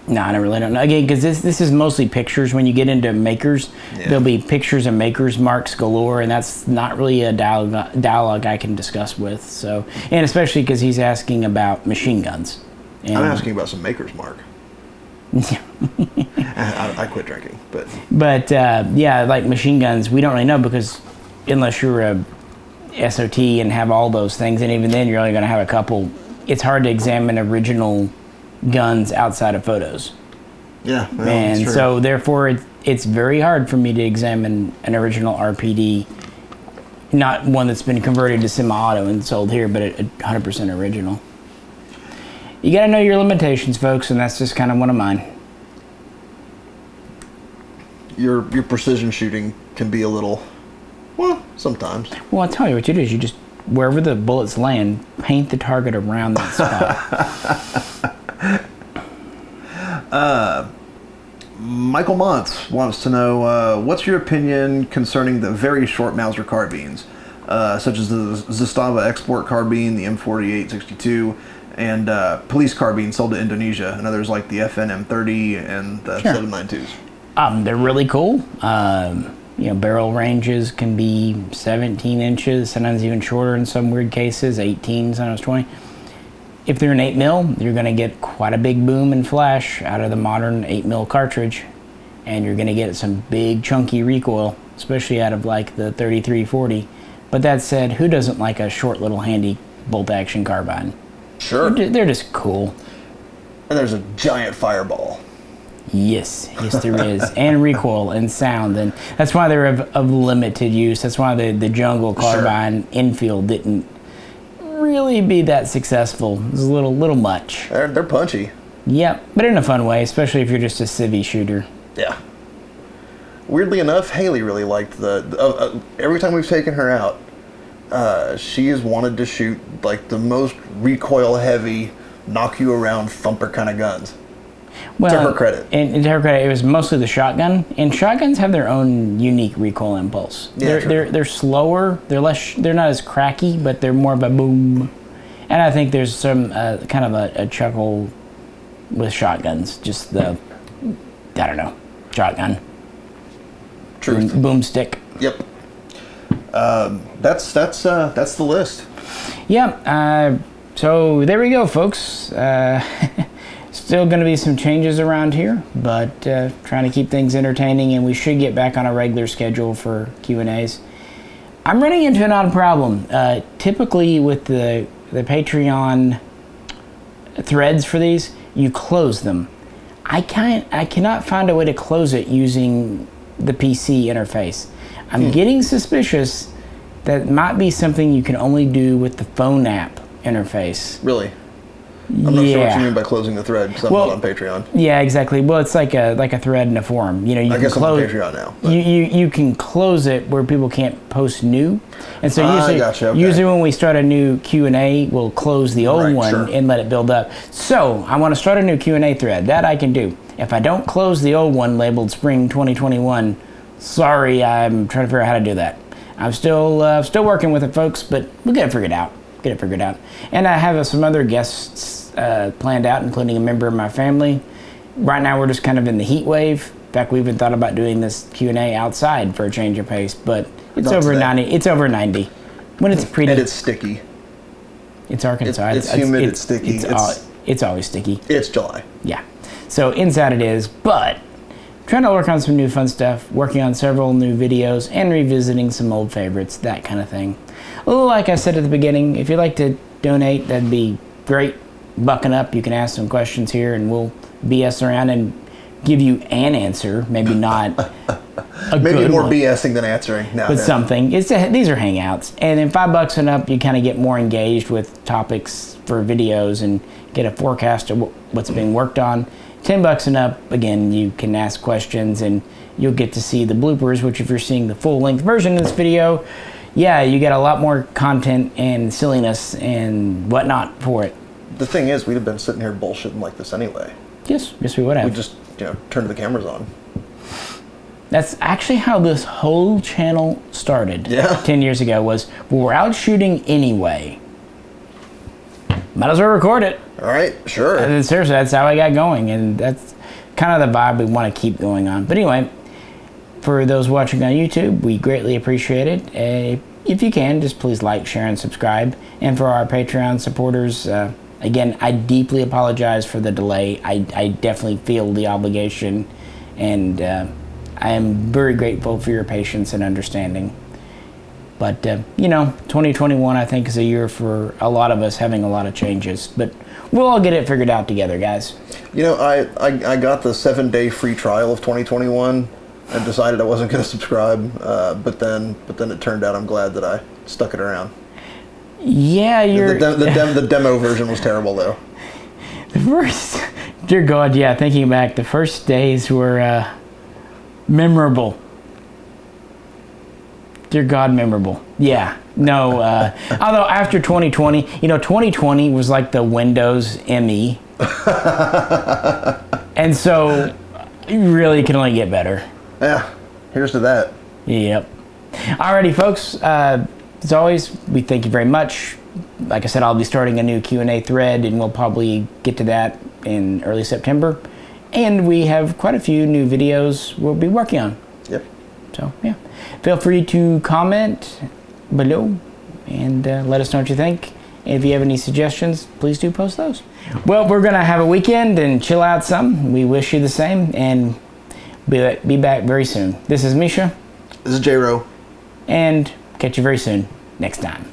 No, I really don't know. Again, because this is mostly pictures. When you get into makers, there'll be pictures of makers marks galore, and that's not really a dialogue I can discuss with. So, and especially because he's asking about machine guns. And I'm asking about some maker's mark. I quit drinking, but yeah, like machine guns, we don't really know, because unless you're a SOT and have all those things, and even then you're only going to have a couple. It's hard to examine original guns outside of photos. Yeah, well, and so therefore it's very hard for me to examine an original RPD, not one that's been converted to semi-auto and sold here, but a 100% original. You got to know your limitations, folks, and that's just kind of one of mine. Your precision shooting can be a little, well, sometimes. Well, I'll tell you what you do is you just, wherever the bullets land, paint the target around that spot. Michael Montz wants to know, what's your opinion concerning the very short Mauser carbines, such as the Zastava export carbine, the M4862, and police carbine sold to Indonesia, and others like the FN M30 and the 7.92s? They're really cool. Barrel ranges can be 17 inches, sometimes even shorter in some weird cases, 18, sometimes 20. If they're an 8mm, you're going to get quite a big boom and flash out of the modern 8mm cartridge, and you're going to get some big chunky recoil, especially out of like the 3340. But that said, who doesn't like a short little handy bolt action carbine? Sure. They're just cool. And there's a giant fireball. Yes, there is. And recoil and sound. And that's why they're of limited use. That's why the jungle carbine infield didn't really be that successful. It was a little much. They're punchy. Yep, but in a fun way, especially if you're just a civvy shooter. Yeah. Weirdly enough, Haley really liked every time we've taken her out, she has wanted to shoot like the most recoil heavy, knock you around thumper kind of guns. Well, to her credit. And to her credit, it was mostly the shotgun. And shotguns have their own unique recoil impulse. Yeah, they're slower. They're less. They're not as cracky, but they're more of a boom. And I think there's some kind of a chuckle with shotguns. Just the, I don't know, shotgun. Truth. Boomstick. Yep. That's the list. Yeah. So there we go, folks. Still going to be some changes around here, but trying to keep things entertaining, and we should get back on a regular schedule for Q&As. I'm running into an odd problem. Typically with the Patreon threads for these, you close them. I cannot find a way to close it using the PC interface. I'm getting suspicious that it might be something you can only do with the phone app interface. Really? I'm not sure what you mean by closing the thread, because I'm not on Patreon. Yeah, exactly. Well, it's like a thread in a forum. You I guess I'm on Patreon now. But. You can close it where people can't post new, and so okay. usually when we start a new Q&A, we'll close the old one and let it build up. So I want to start a new Q&A thread. That I can do. If I don't close the old one labeled Spring 2021, sorry, I'm trying to figure out how to do that. I'm still working with it, folks, but we'll get it figured out. And I have some other guests planned out, including a member of my family. Right now we're just kind of in the heat wave. In fact, we even thought about doing this Q&A outside for a change of pace, but it's over 90. It's over 90. When it's pretty. And it's sticky. It's Arkansas. It's humid, it's sticky. It's always sticky. It's July. Yeah. So inside it is, but trying to work on some new fun stuff, working on several new videos, and revisiting some old favorites, that kind of thing. Like I said at the beginning, if you'd like to donate, that'd be great. Bucking up, you can ask some questions here, and we'll BS around and give you an answer. Maybe not a maybe good more one, BSing than answering. but something. These are hangouts, and then $5 and up, you kind of get more engaged with topics for videos and get a forecast of what's being worked on. $10 and up, again, you can ask questions, and you'll get to see the bloopers. Which, if you're seeing the full-length version of this video, yeah, you get a lot more content and silliness and whatnot for it. The thing is, we'd have been sitting here bullshitting like this anyway. Yes, we would have. We just, turned the cameras on. That's actually how this whole channel started. Yeah. 10 years ago was, we're out shooting anyway. Might as well record it. All right, sure. And seriously, that's how I got going, and that's kind of the vibe we want to keep going on. But anyway, for those watching on YouTube, we greatly appreciate it. If you can, just please like, share, and subscribe. And for our Patreon supporters, again, I deeply apologize for the delay. I definitely feel the obligation, and I am very grateful for your patience and understanding. But, 2021, I think, is a year for a lot of us having a lot of changes. But we'll all get it figured out together, guys. I got the 7-day free trial of 2021 and decided I wasn't going to subscribe. But then it turned out I'm glad that I stuck it around. Yeah, The demo version was terrible, though. First, dear God, yeah, thinking back, the first days were memorable. Dear God, memorable. Yeah, no, although after 2020, 2020 was like the Windows ME. And so, you really can only get better. Yeah, here's to that. Yep. Alrighty, folks, as always, we thank you very much. Like I said, I'll be starting a new Q&A thread, and we'll probably get to that in early September. And we have quite a few new videos we'll be working on. Yep. So, yeah. Feel free to comment below and let us know what you think. And if you have any suggestions, please do post those. Well, we're going to have a weekend and chill out some. We wish you the same, and be back very soon. This is Misha. This is J-Ro. And catch you very soon next time.